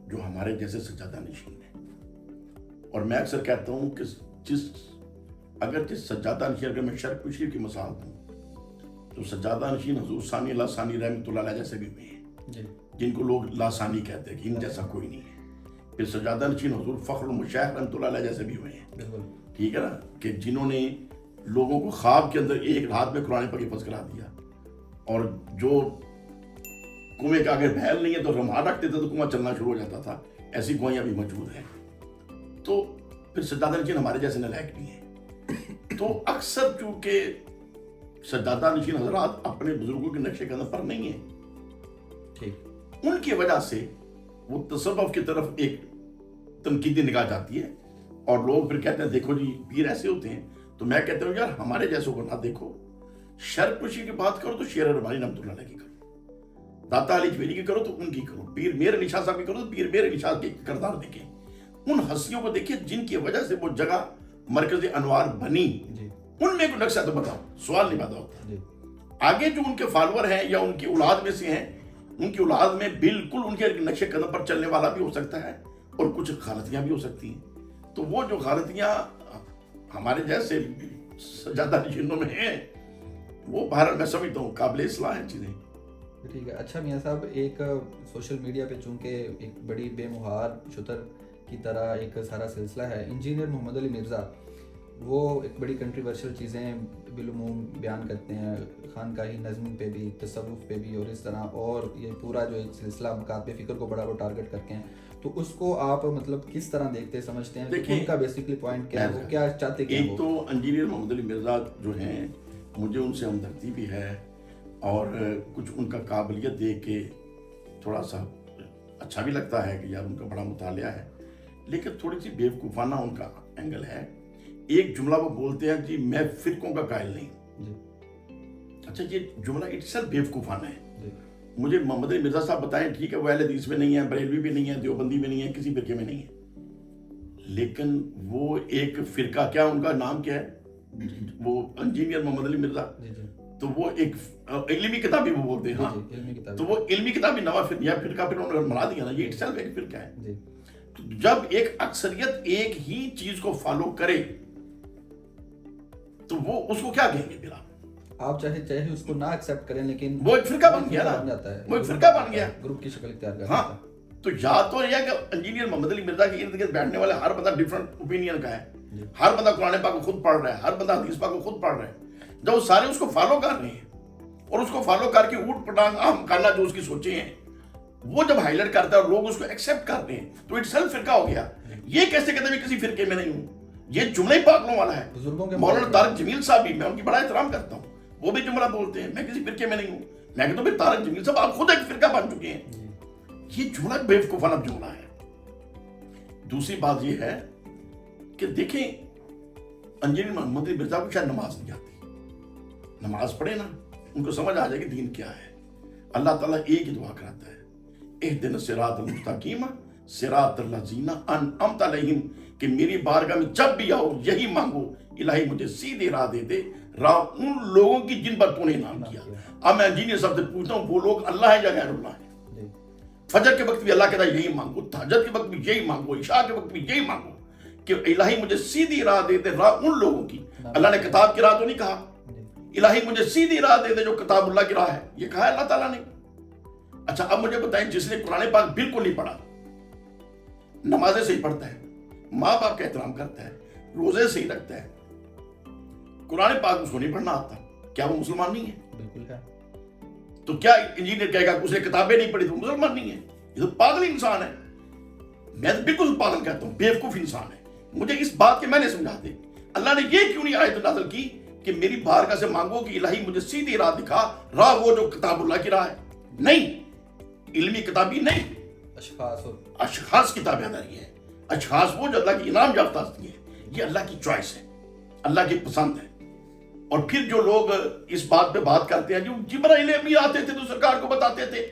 جو ہمارے جیسے سجادہ نشین ہے. اور میں اکثر کہتا ہوں کہ جس سجادہ نشین, اگر میں شرق پشیر کی مثال دوں تو سجادہ نشین حضور ثانی اللہ ثانی رحمۃ اللہ علیہ جیسے بھی ہوئے ہیں, جن کو لوگ لاسانی کہتے ہیں کہ ان جیسا کوئی نہیں ہے. پھر سجادہ نشین حضور فخر المشاہد رحمۃ اللہ علیہ جیسے بھی ہوئے ہیں, ٹھیک ہے نا, کہ جنہوں نے لوگوں کو خواب کے اندر ایک رات میں قرآن پاک حفظ کرا دیا, اور جو کنویں کے آگے بھیل نہیں ہے تو رمحان رکھتے تھے تو کنواں چلنا شروع ہو جاتا تھا. ایسی کنوائیاں بھی موجود ہیں. تو پھر سجادہ نشین ہمارے جیسے نالائق نہیں ہے. تو اکثر چونکہ سجادہ نشین حضرات اپنے بزرگوں کے نقش قدم پر نہیں ہیں, ان کی وجہ سے وہ تصوف کی طرف ایک تنقیدی نگاہ جاتی ہے, اور لوگ پھر کہتے ہیں دیکھو جی پیر ایسے ہوتے ہیں. تو میں کہتا ہوں یار ہمارے جیسوں کو نہ دیکھو, شرق پشی کی بات کرو تو شیر ربانی رحمۃ اللہ علیہ کی کرو, داتا علی جویری کی کرو تو ان کی کرو, پیر میر علی شاہ صاحب کی کرو تو پیر میر علی شاہ کے کردار دیکھیں, ان ہستیوں کو دیکھیں جن کی وجہ سے وہ جگہ مرکز انوار بنی. ان میں کوئی نقصہ تو بتاؤ, سوال نہیں پیدا ہوتا. آگے جو ان کے فالوور ہیں یا ان کی اولاد میں سے ہیں, ان کی اولاد میں بالکل ان کے نقش قدم پر چلنے والا بھی ہو سکتا ہے, اور کچھ غلطیاں بھی ہو سکتی ہیں. تو وہ جو غلطیاں ہمارے جیسے سجادہ نشینوں میں ہیں, وہ بہرحال میں سمجھتا ہوں قابل اصلاح ہیں چیزیں. ٹھیک ہے. اچھا میاں صاحب, ایک سوشل میڈیا پہ چونکہ ایک بڑی بے مہار شتر کی طرح ایک سارا سلسلہ ہے, انجینئر محمد علی مرزا وہ ایک بڑی کنٹریورشل چیزیں بالعموم بیان کرتے ہیں, خانقاہی نظم پہ بھی, تصوف پہ بھی, اور اس طرح, اور یہ پورا جو ایک سلسلہ مکاتب فکر کو بڑا وہ ٹارگٹ کرتے ہیں. تو اس کو آپ مطلب کس طرح دیکھتے سمجھتے ہیں؟ ان کا بیسیکلی پوائنٹ کیا ہے, وہ کیا چاہتے ہیں؟ ایک تو انجینئر محمد علی مرزا جو ہیں, مجھے ان سے ہمدردی بھی ہے, اور کچھ ان کا قابلیت دیکھ کے تھوڑا سا اچھا بھی لگتا ہے کہ یار ان کا بڑا مطالعہ ہے, لیکن تھوڑی سی بیوقوفانہ ان کا اینگل ہے. ایک جملہ وہ بولتے ہیں جی میں فرقوں کا قائل نہیں. اچھا یہ جملہ اٹسیلف بیوقوفانہ ہے. مجھے محمد علی مرزا صاحب بتائیں, ٹھیک ہے وہ اہل حدیث میں نہیں ہے, بریلوی بھی نہیں ہے, دیوبندی میں نہیں ہے, کسی فرقے میں نہیں ہے, لیکن وہ ایک فرقہ, کیا ان کا نام کیا ہے, وہ انجینئر محمد علی مرزا, تو وہ ایک علمی کتاب بھی وہ بولتے ہیں, ہاں تو وہ علمی کتاب بھی نوا فرقہ پھر انہوں نے بنا دیا نا, یہ اٹسیلف ایک فرقہ ہے. جب ایک اکثریت ایک ہی چیز کو فالو کرے تو وہ اس کو کیا کہیں گے پھر آپ چاہے اس کو نہ ایکسیپٹ کریں لیکن وہ ایک فرقہ بن گیا نا، وہ ایک فرقہ بن گیا، گروپ کی شکل اختیار کر ہاں. لیتا ہے. تو یا تو یہ کہ انجینئر محمد علی مرزا کے ارد گرد بیٹھنے والے ہر بندہ ڈفرنٹ اوپینین کا ہے، ہر بندہ قرآن پاک کو خود پڑھ رہا ہے، ہر بندہ حدیث پاک کو خود پڑھ رہا ہے، جب وہ سارے اس کو فالو کر رہے ہیں اور اس کو فالو کر کے اوٹ پٹانگ عام کالا جو اس کی سوچیں ہیں وہ جب ہائی لائٹ کرتا ہے اور لوگ اس کو ایکسیپٹ کرتے ہیں تو اٹ سیلف فرقہ ہو گیا. یہ کیسے کہتے ہیں میں کسی فرقے میں نہیں ہوں؟ یہ جملہ ہی پاگلوں والا ہے. مولانا طارق جمیل صاحب بھی، میں ان کی بڑا احترام کرتا ہوں، وہ بھی جملہ بولتے ہیں میں کسی فرقے میں نہیں ہوں. میں کہتا ہوں پھر طارق جمیل صاحب آپ خود ایک فرقہ بن چکے ہیں. یہ جملہ بیوقوفانہ جملہ ہے. دوسری بات یہ ہے کہ دیکھیں انجینئر محمد علی مرزا کو شاید نماز نہیں آتی، نماز پڑھے نا ان کو سمجھ آ جائے کہ دین کیا ہے. اللہ تعالیٰ ایک ہی دعا کراتا ہے، اہدنا الصراط المستقیم صراط الذین انعمت علیہم، کہ میری بارگاہ میں جب بھی آؤ یہی مانگو الہی مجھے سیدھے راہ دے دے، راہ ان لوگوں کی جن پر تو نے انعام کیا. اب میں انجینئر صاحب سے پوچھتا ہوں وہ لوگ اللہ ہے یا غیر اللہ ہے؟ فجر کے وقت بھی اللہ کہتا ہے یہی مانگو، تہجد کے وقت بھی یہی مانگو، عشاء کے وقت بھی یہی مانگو کہ الہی مجھے سیدھی راہ دے دے، راہ ان لوگوں کی. اللہ نے کتاب کی راہ تو نہیں کہا، الہی مجھے سیدھی راہ دے دے جو کتاب اللہ کی راہ ہے، یہ کہا ہے اللہ تعالیٰ نے. اچھا اب مجھے بتائیں جس نے قرآن پاک بالکل نہیں پڑھا، نمازیں صحیح پڑھتا ہے، ماں باپ کا احترام کرتا ہے، روزے صحیح رکھتا ہے، قرآن پاک اس کو نہیں پڑھنا آتا، کیا وہ مسلمان نہیں ہے؟ بالکل ہے. تو کیا انجینئر کہے گا اس نے کتابیں نہیں پڑھی تو مسلمان نہیں ہے؟ یہ تو پاگل انسان ہے. میں تو بالکل پاگل کہتا ہوں، بیوقوف انسان ہے. مجھے اس بات کے میں نے سمجھا دے اللہ نے یہ کیوں نہیں آیت نازل کی کہ میری بارگاہ سے مانگو کہ الہی مجھے سیدھی راہ دکھا، راہ وہ جو کتاب اللہ کی راہ ہے. نہیں، علمی کتابی نہیں، اشخاص کی تابعداری ہے. اشخاص وہ جو اللہ کی انعام یافتہ ہستی ہے، یہ اللہ کی چوائس ہے، اللہ کی پسند ہے. اور پھر جو لوگ اس بات پہ بات کرتے ہیں جو جبرائیل امین آتے تھے تو سرکار کو بتاتے تھے،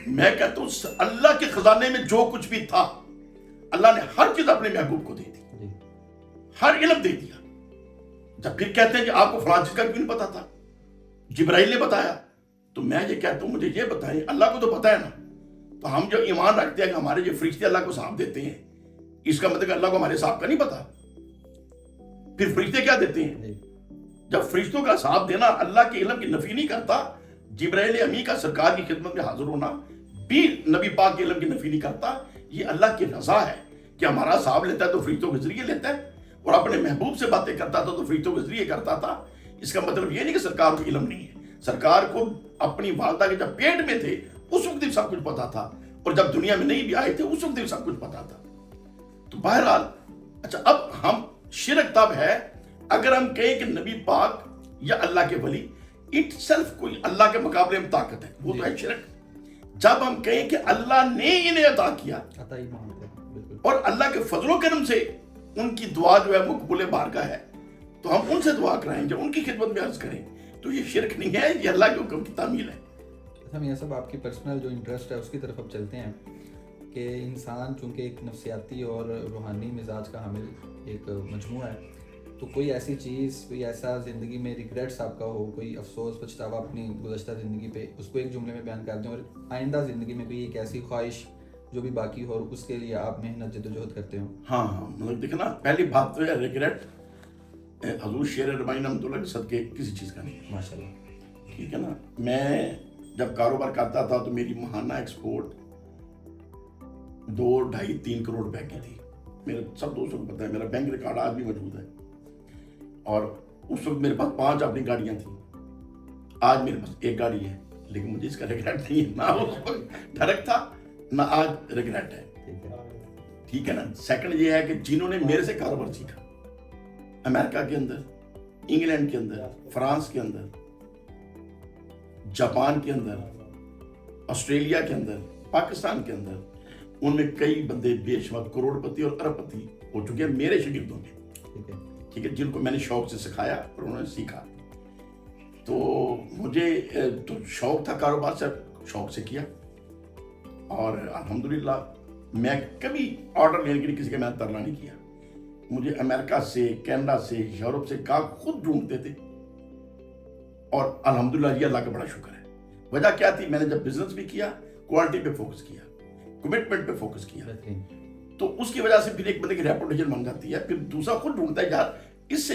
میں کہتا ہوں اللہ کے خزانے میں جو کچھ بھی تھا اللہ نے ہر چیز اپنے محبوب کو دے دی، ہر علم دے دیا. جب پھر کہتے ہیں کہ آپ کو فلاں چیز کا کیوں نہیں پتا تھا، جبرائیل نے بتایا، تو میں یہ کہتا ہوں مجھے یہ بتائیں، اللہ کو تو پتا ہے نا. تو ہم جو ایمان رکھتے ہیں کہ ہمارے جو فرشتے اللہ کو صاحب دیتے ہیں، اس کا مطلب اللہ کو ہمارے صاحب کا نہیں پتا. پھر فرشتے کیا دیتے ہیں؟ جب فرشتوں کا صاحب دینا اللہ کے علم کی نفی نہیں کرتا، جبرائیل امین کا سرکار کی خدمت میں حاضر ہونا بھی نبی پاک کے علم کی نفی نہیں کرتا. یہ اللہ کی رضا ہے کہ ہمارا صاحب لیتا ہے تو فرشتوں کے ذریعے لیتا ہے، اور اپنے محبوب سے باتیں کرتا تھا تو فرشتوں کے ذریعے کرتا تھا. اس کا مطلب یہ نہیں کہ سرکار کو علم نہیں ہے. سرکار کو اپنی والدہ کے جب پیٹ میں تھے اس وقت بھی سب کچھ پتا تھا، اور جب دنیا میں نہیں بھی آئے تھے اس وقت بھی سب کچھ پتا تھا. تو بہرحال اچھا اب ہم شرک تب ہے اگر ہم کہیں کہ نبی پاک یا اللہ کے ولی اٹ سیلف کوئی اللہ کے مقابلے میں طاقت ہے، وہ تو ہے شرک. جب ہم کہیں کہ اللہ نے انہیں عطا کیا اور اللہ کے فضل و کرم سے ان کی دعا جو ہے مقبول بارگاہ ہے تو ہم ان سے دعا کرائیں، جب ان کی خدمت میں عرض کریں، تو یہ شرک نہیں ہے، یہ اللہ کے حکم کی تعمیل ہے. ہم یہ سب آپ کی پرسنل جو انٹرسٹ ہے اس کی طرف اب چلتے ہیں کہ انسان چونکہ ایک نفسیاتی اور روحانی مزاج کا حامل ایک مجموعہ ہے، تو کوئی ایسی چیز، کوئی ایسا زندگی میں ریگریٹس آپ کا ہو، کوئی افسوس پچھتاوا اپنی گزشتہ زندگی پہ، اس کو ایک جملے میں بیان کر دیں، اور آئندہ زندگی میں کوئی ایک ایسی خواہش جو بھی باقی ہو اور اس کے لیے آپ محنت جدوجہد کرتے ہوں. ہاں مطلب دیکھنا پہلی بات تو ہے ریگریٹ حضور شیر ربانی رحمۃ اللہ کے صدقے کسی چیز کا نہیں ہے، ماشاء اللہ. ٹھیک ہے نا. میں جب کاروبار کرتا تھا تو میری ماہانہ ایکسپورٹ 2, 2.5, 3 کروڑ روپے کی تھی. میرے سب دوستوں کو پتا ہے، میرا بینک ریکارڈ آج بھی موجود ہے. اور اس وقت میرے پاس 5 اپنی گاڑیاں تھیں، آج میرے پاس 1 گاڑی ہے، لیکن مجھے اس کا ریگریٹ نہیں ہے، نہ اس وقت ڈھرک تھا نہ آج ریگریٹ ہے. ٹھیک ہے نا. سیکنڈ یہ ہے کہ جنہوں نے میرے سے کاروبار سیکھا، امریکہ کے اندر، انگلینڈ کے اندر، فرانس کے اندر، جاپان کے اندر، آسٹریلیا کے اندر، پاکستان کے اندر، ان میں کئی بندے بے شمار کروڑ پتی اور ارب پتی ہو چکے ہیں میرے شاگردوں میں. ٹھیک ہے، جن کو میں نے شوق سے سکھایا اور انہوں نے سیکھا. تو مجھے تو شوق تھا کاروبار سے، شوق سے کیا، اور الحمدللہ میں کبھی آرڈر لینے کے لیے کسی کا میں نے ترلا نہیں کیا. مجھے امریکہ سے، کینیڈا سے، یورپ سے گاہک خود ڈھونڈتے تھے، اور الحمدللہ یہ اللہ کا بڑا شکر ہے. وجہ کیا تھی؟ میں نے جب بزنس بھی کیا، کوالٹی پہ فوکس کیا، کمٹمنٹ پہ فوکس کیا، تو اس کی وجہ سے پھر ایک بندے کی ریپوٹیشن بن جاتی ہے. پھر دوسرا خود ڈھونڈتا ہے یار اس سے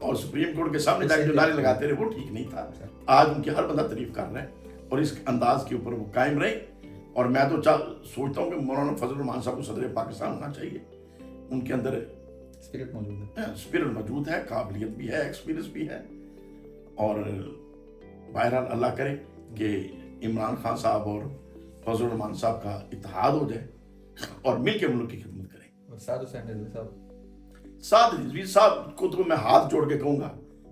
اور سپریم کورٹ کے سامنے جا کے جو نعرے لگاتے رہے وہ ٹھیک نہیں تھا. آج ان کی ہر بندہ تعریف کر رہا ہے اور اس انداز کے اوپر وہ قائم رہے. اور میں تو سوچتا ہوں کہ مولانا فضل الرحمان صاحب کو صدر پاکستان ہونا چاہیے. ان کے اندر اسپرٹ موجود ہے, قابلیت بھی ہے, ایکسپیرینس بھی ہے. اور بہرحال اللہ کرے کہ عمران خان صاحب اور فضل الرحمان صاحب کا اتحاد ہو جائے اور مل کے ملک کی خدمت کریں. اور سعد رضوی صاحب کو تو میں ہاتھ جوڑ کے کہوں گا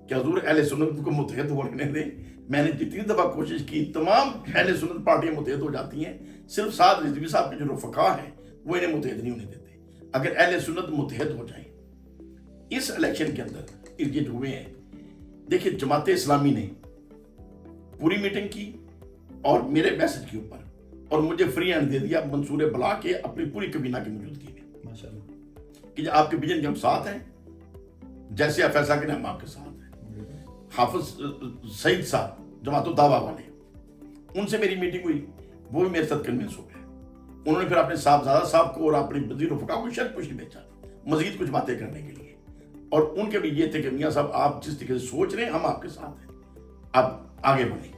کہ حضور اہل سنت کو متحد ہونے دیں. میں نے جتنی دفعہ کوشش کی, تمام اہل سنت پارٹیاں متحد ہو جاتی ہیں, صرف سعد رضوی صاحب کے جو رفقا ہیں وہ انہیں متحد نہیں ہونے دیتے. اگر اہل سنت متحد ہو جائیں اس الیکشن کے اندر, یہ جو ہوئے ہیں, دیکھیں جماعت اسلامی نے پوری میٹنگ کی اور میرے میسج کے اوپر اور مجھے فری ہینڈ دے دیا منصور بلا کے اپنی پوری کابینہ کی موجودگی میں, ماشاءاللہ, کہ آپ کے ویژن کے ہم ساتھ ہیں, جیسے آپ فیصلہ کریں ہم آپ کے ساتھ ہیں. حافظ سعید صاحب جماعت الدعوہ والے, ان سے میری میٹنگ ہوئی, وہ بھی میرے ساتھ کنوینس ہو گئے. انہوں نے پھر اپنے صاحبزادہ صاحب کو اور اپنے وزیر وفقا کو شرط پوچھ بھیجا مزید کچھ باتیں کرنے کے لیے. اور ان کے بھی یہ تھے کہ میاں صاحب آپ جس طریقے سے سوچ رہے ہیں ہم آپ کے ساتھ ہیں, اب آگے بڑھیں.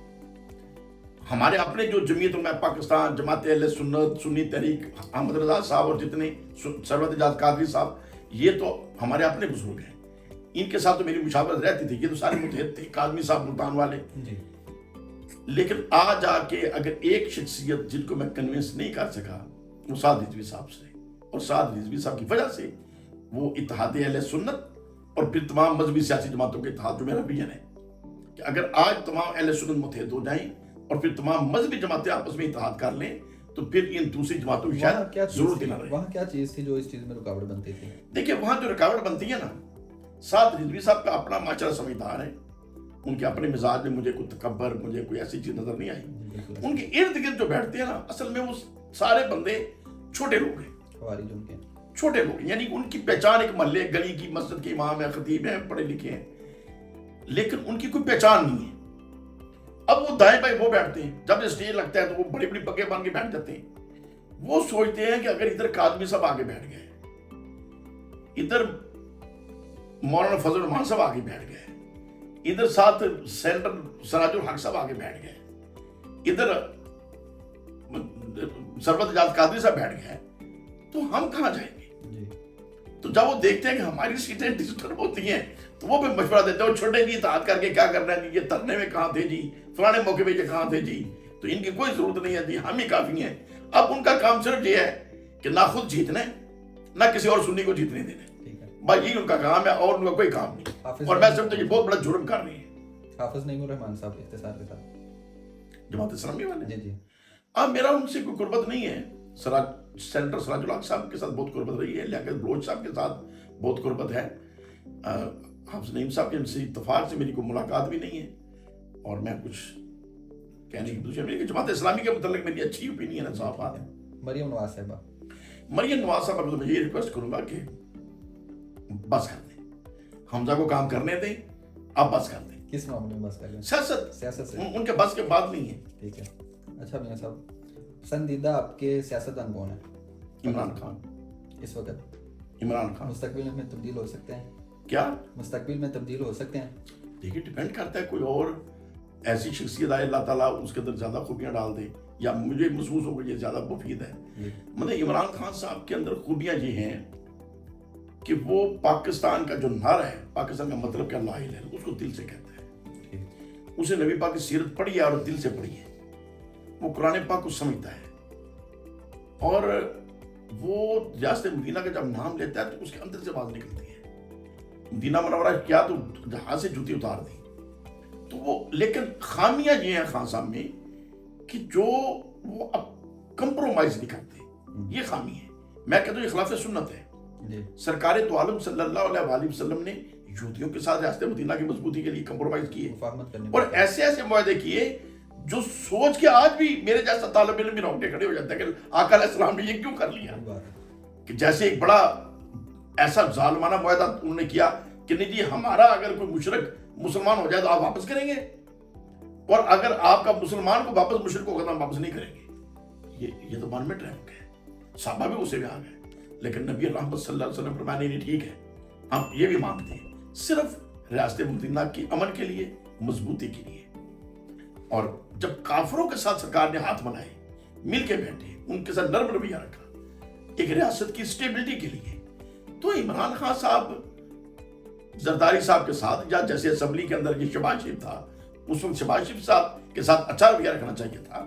ہمارے اپنے جو جمعیت علماء پاکستان, جماعت اہل سنت, سنی تحریک, احمد رضا صاحب اور جتنے سرورت اجاز قادری صاحب, یہ تو ہمارے اپنے بزرگ ہیں, ان کے ساتھ تو میری مشاورت رہتی تھی. یہ تو سارے متحد تھے, قادمی صاحب ملتان والے. لیکن آج آ کے اگر ایک شخصیت جن کو میں کنوینس نہیں کر سکا وہ سعد رضوی صاحب سے, اور سعد رضوی صاحب کی وجہ سے وہ اتحاد اہل سنت اور پھر تمام مذہبی سیاسی جماعتوں کے اتحاد, جو میرا ویژن ہے کہ اگر آج تمام اہل سنت متحد ہو جائیں اور پھر تمام مذہبی جماعتیں آپس میں اتحاد کر لیں تو پھر ان دوسری جماعتوں کی شاید ضرورت ہی نہ رہے. وہاں کیا چیز تھی جو اس چیز میں رکاوٹ بنتی تھی؟ دیکھیں وہاں جو رکاوٹ بنتی ہے نا, سعد رضوی صاحب کا اپنا ماچرہ سمجھدار ہے, ان کے اپنے مزاج میں مجھے کوئی تکبر, مجھے کوئی ایسی چیز نظر نہیں آئی. ان کے ارد گرد جو بیٹھتے ہیں نا, اصل میں وہ سارے بندے چھوٹے لوگ ہیں, چھوٹے لوگ, یعنی ان کی پہچان ایک محلے گلی کی مسجد کے امام ہیں, خطیب ہیں, پڑھے لکھے ہیں, لیکن ان کی کوئی پہچان نہیں ہے. اب وہ دائیں بائیں وہ بیٹھتے ہیں, جب اسٹیج لگتا ہے تو وہ بڑی بڑی پگے باندھ کے بیٹھ جاتے ہیں. وہ سوچتے ہیں کہ اگر ادھر قادمی صاحب آگے بیٹھ گئے, ادھر مولانا فضل الرحمان صاحب آگے بیٹھ گئے, ادھر ساتھ سینٹر سراج الحق صاحب آگے بیٹھ گئے, ادھر سرورت اجاز قادری صاحب بیٹھ گئے, تو ہم کہاں جائیں گے؟ تو جب وہ دیکھتے ہیں کہ ہماری سیٹیں ڈسٹرب ہوتی ہیں تو وہ پھر مشورہ دیتے ہیں, اور چھوٹے جی اتحاد کر کے کیا کرنا ہے جی, یہ ترنے میں کہاں تھے جی, فلانے موقع پہ یہ کہاں تھے جی, تو ان کی کوئی ضرورت نہیں ہے جی, ہم ہی کافی ہیں. اب ان کا کام صرف یہ ہے کہ نہ خود جیتنا ہے نہ کسی اور سنی کو جیتنے دینا, بس یہی ان کا کام ہے اور ان کا کوئی کام نہیں. اور میں سمجھتا ہوں یہ بہت بڑا جرم کر رہی ہے حافظ نعیم الرحمان صاحب اختصار کے ساتھ جماعت اسلامی والے. جی اب میرا ان سے کوئی قربت نہیں ہے. سینٹر سراج الحق صاحب کے ساتھ بہت قربت رہی ہے, لیاقت بلوچ صاحب کے ساتھ بہت قربت ہے. حافظ نعیم صاحب کے سے اتفاق سے میری کوئی ملاقات بھی نہیں ہے, اور میں کچھ کہنے کی دوسرے میری جماعت اسلامی کے متعلق میری اچھی اوپینین ہے, صاف بات ہے. مریم نواز صاحبہ, مریم نواز صاحب کو میں یہ ریکویسٹ کروں گا کہ بس کر دیں, حمزہ کو کام کرنے دیں, اب بس کر دیں. کس معاملے میں بس کر دیں؟ سیاست سے ان کے بس کے بات نہیں ہے. ٹھیک ہے. اچھا میاں صاحب, پسندیدہ آپ کے سیاستدان کون ہے؟ عمران خان. اس وقت عمران خان. مستقبل میں تبدیل ہو سکتے ہیں کیا؟ مستقبل میں تبدیل ہو سکتے ہیں. دیکھیے ڈیپینڈ کرتا ہے, کوئی اور ایسی شخصیت آئے اللہ تعالیٰ اس کے اندر زیادہ خوبیاں ڈال دے, یا مجھے محسوس ہو کہ یہ زیادہ مفید ہے. مطلب عمران خان صاحب کے اندر خوبیاں یہ ہیں کہ وہ پاکستان کا جو نعرہ ہے, پاکستان کا مطلب کیا, لا الہ الا اللہ, اس کو دل سے کہتا ہے. اسے نبی پاک کی سیرت پڑھی ہے اور دل سے پڑھی ہے. وہ قرآن پاک کو سمجھتا ہے, اور وہ ریاست مدینہ کا جب نام لیتا ہے تو اس کے اندر سے آواز نکلتی ہے, مدینہ منورہ کیا تو جہاز سے جوتی اتار دی. تو وہ لیکن خامیاں یہ ہیں خان صاحب میں کہ جو وہ اب کمپرومائز نہیں کرتے, یہ خامی ہے. میں کہتا ہوں یہ خلاف سنت ہے. سرکار تو عالم صلی اللہ علیہ وآلہ وسلم نے یہودیوں کے ساتھ ریاست مدینہ کی مضبوطی کے لیے کمپرومائز کیے, اور ایسے ایسے معاہدے کیے جو سوچ کے آج بھی میرے جیسا طالب علم بھی رونگٹے کھڑے ہو جاتا ہے کہ آقا علیہ السلام نے یہ کیوں کر لیا, کہ جیسے ایک بڑا ایسا ظالمانہ معاہدہ انہوں نے کیا کہ نہیں جی ہمارا اگر کوئی مشرک مسلمان ہو جائے تو آپ واپس کریں گے, اور اگر آپ کا مسلمان کو واپس مشرک کو ہم واپس نہیں کریں گے. یہ تو من میں ٹریپ ہے. صحابہ بھی اسے بھی آ گئے, لیکن نبی رحمت صلی اللہ علیہ وسلم فرمایا نہیں ٹھیک ہے, ہم یہ بھی مانتے ہیں, صرف ریاست مدینہ کی امن کے لیے، مضبوطی کے لیے. اور جب کافروں کے ساتھ سرکار نے ہاتھ بنائے، مل کے بیٹھے، ان کے ساتھ نرم رویہ رکھا ایک ریاست کی اسٹیبلٹی کے لیے، تو عمران خان صاحب زرداری صاحب کے ساتھ، یا جیسے اسمبلی کے اندر یہ شہباز شریف تھا، اس وقت شہباز شریف صاحب کے ساتھ اچھا رویہ رکھنا چاہیے تھا.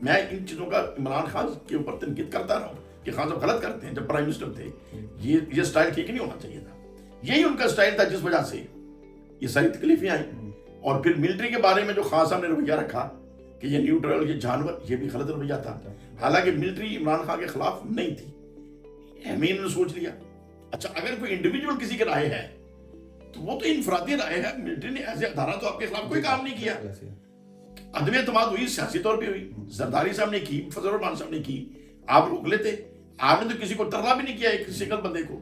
میں ان چیزوں کا عمران خان کے اوپر تنقید کرتا رہا ہوں کہ خان صاحب غلط کرتے ہیں. جب پرائم منسٹر تھے یہ سٹائل ٹھیک نہیں ہونا چاہیے تھا. یہی ان کا سٹائل تھا جس وجہ سے یہ ساری تکلیفیں آئیں. اور پھر ملٹری کے بارے میں جو خان صاحب نے رویہ رکھا کہ یہ نیوٹرل، یہ جانور، یہ بھی غلط رویہ تھا. حالانکہ ملٹری عمران خان کے خلاف نہیں تھی. امین نے سوچ لیا اچھا اگر کوئی انڈیویجول کسی کی رائے ہے تو وہ تو انفرادی رائے ہے، ملٹری نے ایسے ادارہ تو آپ کے خلاف کوئی کام نہیں کیا. عدم اعتماد ہوئی، سیاسی طور پہ ہوئی. زرداری صاحب نے کی، فضل الرحمان صاحب نے کی، آپ روک لیتے. آپ نے تو کسی کو ترلا بھی نہیں کیا ایک سنگل بندے کو.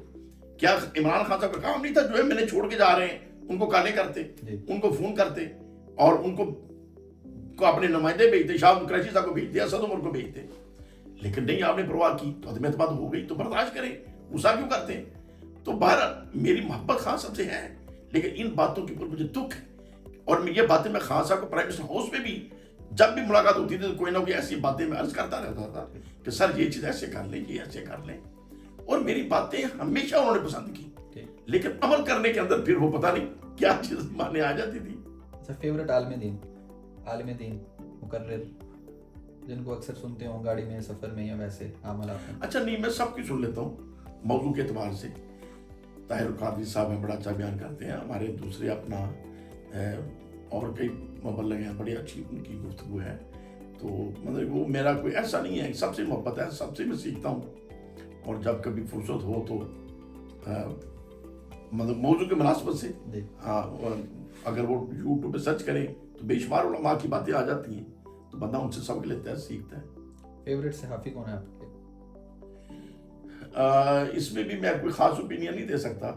کیا عمران خان صاحب کا کام نہیں تھا جو ہے میں نے چھوڑ کے جا رہے ہیں ان کو کالے کرتے، ان کو فون کرتے اور ان کو اپنے نمائندے بھیجتے، شاہ قریشی صاحب کو بھیجتے، اسد عمر کو بھیجتے. لیکن نہیں، آپ نے پرواہ کی تو عدم اعتماد ہو گئی تو برداشت کریں، غصہ کیوں کرتے ہیں. تو بہرحال میری محبت خان صاحب سے ہے، لیکن ان باتوں کے اوپر مجھے دکھ ہے. اور یہ باتیں میں خان صاحب کو پرائم منسٹر ہاؤس میں بھی جب بھی ملاقات ہوتی تھی تو کوئی نہ کوئی ایسی باتیں میں عرض کرتا رہتا تھا کہ سر یہ چیز ایسے کر لیں، یہ ایسے کر لیں. اور میری باتیں ہمیشہ انہوں نے پسند کی، لیکن عمل کرنے کے اندر پھر وہ پتہ نہیں کیا چیز مانے آ جاتی تھی. سر فیورٹ عالم دین مقرر جن کو اکثر سنتے ہوں گاڑی میں، سفر میں یا ویسے عام حالات میں؟ اچھا نہیں، میں سب کی سن لیتا ہوں موضوع کے اعتبار سے. طاہر القادری صاحب ہیں، بڑا اچھا بیان کرتے ہیں. ہمارے دوسرے اپنا اور کئی مبلغ ہیں، بڑی اچھی ان کی گفتگو ہے. تو مطلب وہ میرا کوئی ایسا نہیں ہے، سب سے محبت ہے، سب سے میں سیکھتا ہوں. اور جب کبھی فرصت ہو تو مطلب موضوع کے مناسبت سے اگر وہ یوٹیوب پہ سرچ کریں تو بے شمار علماء کی باتیں آ جاتی ہیں، تو بندہ ان سے سبق لیتا ہے، سیکھتا ہے. فیوریٹ صحافی کون ہے آپ کے؟ اس میں بھی میں کوئی خاص اوپینین نہیں دے سکتا،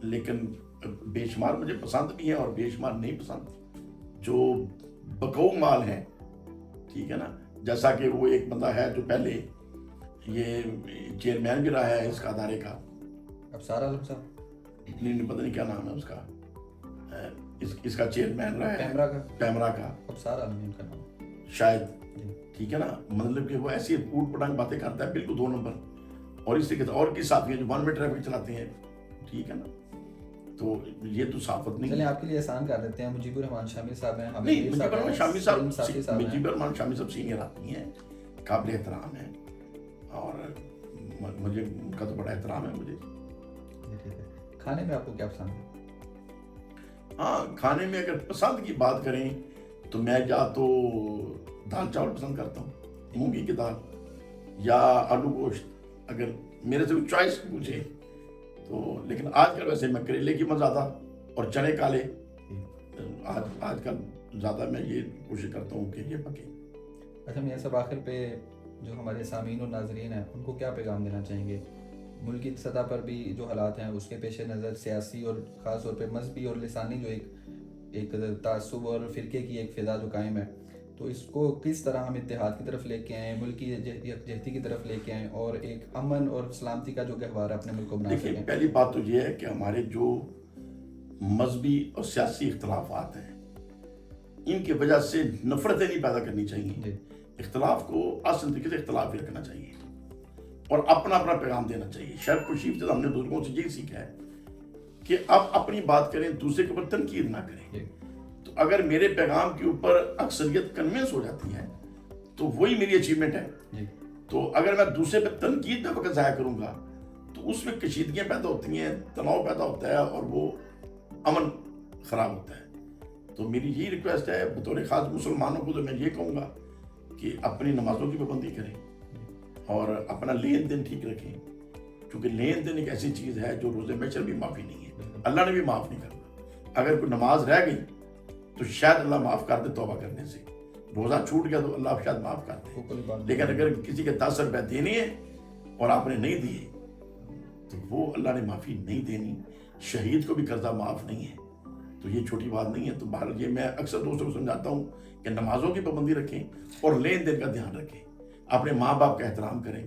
لیکن بے شمار مجھے پسند بھی ہیں اور بے شمار نہیں پسند. جو بقو مال ہیں، ٹھیک ہے نا، جیسا کہ وہ ایک بندہ ہے جو پہلے یہ چیئرمین بھی رہا ہے اس کا ادارے کا، ابصار عالم صاحب، نہیں پتہ نہیں کیا نام ہے اس کا، اس کا چیئرمین رہا ہے پیمرا کا، ابصار عالم ان کا نام شاید، ٹھیک ہے نا. مطلب کہ وہ ایسی اوٹ پٹانگ باتیں کرتا ہے، بالکل 2 نمبر. اور اس طریقے سے اور کس صحافی ہیں جو 1 وے ٹریفک چلاتے ہیں، ٹھیک ہے نا. تو یہ تو صحافت نہیں. چلیں آپ کے لیے آسان کر دیتے ہیں، مجیب الرحمان شامی صاحب ہیں. نہیں، مجیب الرحمان شامی صاحب سینئر آدمی ہیں، قابل احترام ہیں، اور مجھے ان کا تو بڑا احترام ہے مجھے. کھانے میں آپ کو کیا پسند ہے؟ ہاں، کھانے میں اگر پسند کی بات کریں تو میں یا تو دال چاول پسند کرتا ہوں، مونگی کی دال یا آلو گوشت. اگر میرے سے چوائس پوچھے تو، لیکن آج کل ویسے میں کریلے کی زیادہ اور چنے کالے آج کل زیادہ میں یہ کوشش کرتا ہوں کہ یہ پکے. اچھا میاں صاحب، آخر پہ جو ہمارے سامعین اور ناظرین ہیں ان کو کیا پیغام دینا چاہیں گے؟ ملکی سطح پر بھی جو حالات ہیں اس کے پیش نظر سیاسی اور خاص طور پہ مذہبی اور لسانی جو ایک تعصب اور فرقے کی ایک فضا جو قائم ہے، تو اس کو کس طرح ہم اتحاد کی طرف لے کے آئیں، ملکی یکجہتی کی طرف لے کے آئیں اور ایک امن اور سلامتی کا جو گہوارہ اپنے ملک کو بنا سکیں؟ دیکھیں، پہلی بات تو یہ ہے کہ ہمارے جو مذہبی اور سیاسی اختلافات ہیں ان کی وجہ سے نفرتیں نہیں پیدا کرنی چاہیے. اختلاف کو اصل طریقے سے اختلاف ہی رکھنا چاہیے اور اپنا پیغام دینا چاہیے. شرف و شیف سے ہم نے بزرگوں سے یہی سیکھا ہے کہ آپ اپنی بات کریں، دوسرے کے اوپر تنقید نہ کریں. تو اگر میرے پیغام کے اوپر اکثریت کنوینس ہو جاتی ہے تو وہی میری اچیومنٹ ہے. تو اگر میں دوسرے پہ تنقید میں وقت ضائع کروں گا تو اس میں کشیدگیاں پیدا ہوتی ہیں، تناؤ پیدا ہوتا ہے اور وہ امن خراب ہوتا ہے. تو میری یہی ریکویسٹ ہے بطور خاص مسلمانوں کو، تو میں یہ کہوں گا کہ اپنی نمازوں کی پابندی کریں اور اپنا لین دین ٹھیک رکھیں، کیونکہ لین دین ایک ایسی چیز ہے جو روز محشر بھی معافی نہیں ہے، اللہ نے بھی معاف نہیں کرنا. اگر کوئی نماز رہ گئی تو شاید اللہ معاف کر دے توبہ کرنے سے، روزہ چھوٹ گیا تو اللہ شاید معاف کر دے. لیکن اگر کسی کے 10 روپے دینے ہیں اور آپ نے نہیں دیے تو وہ اللہ نے معافی نہیں دینی. شہید کو بھی قرضہ معاف نہیں ہے، تو یہ چھوٹی بات نہیں ہے. تو بہرحال یہ میں اکثر دوستوں کو سمجھاتا ہوں کہ نمازوں کی پابندی رکھیں اور لین دین کا دھیان رکھیں، اپنے ماں باپ کا احترام کریں،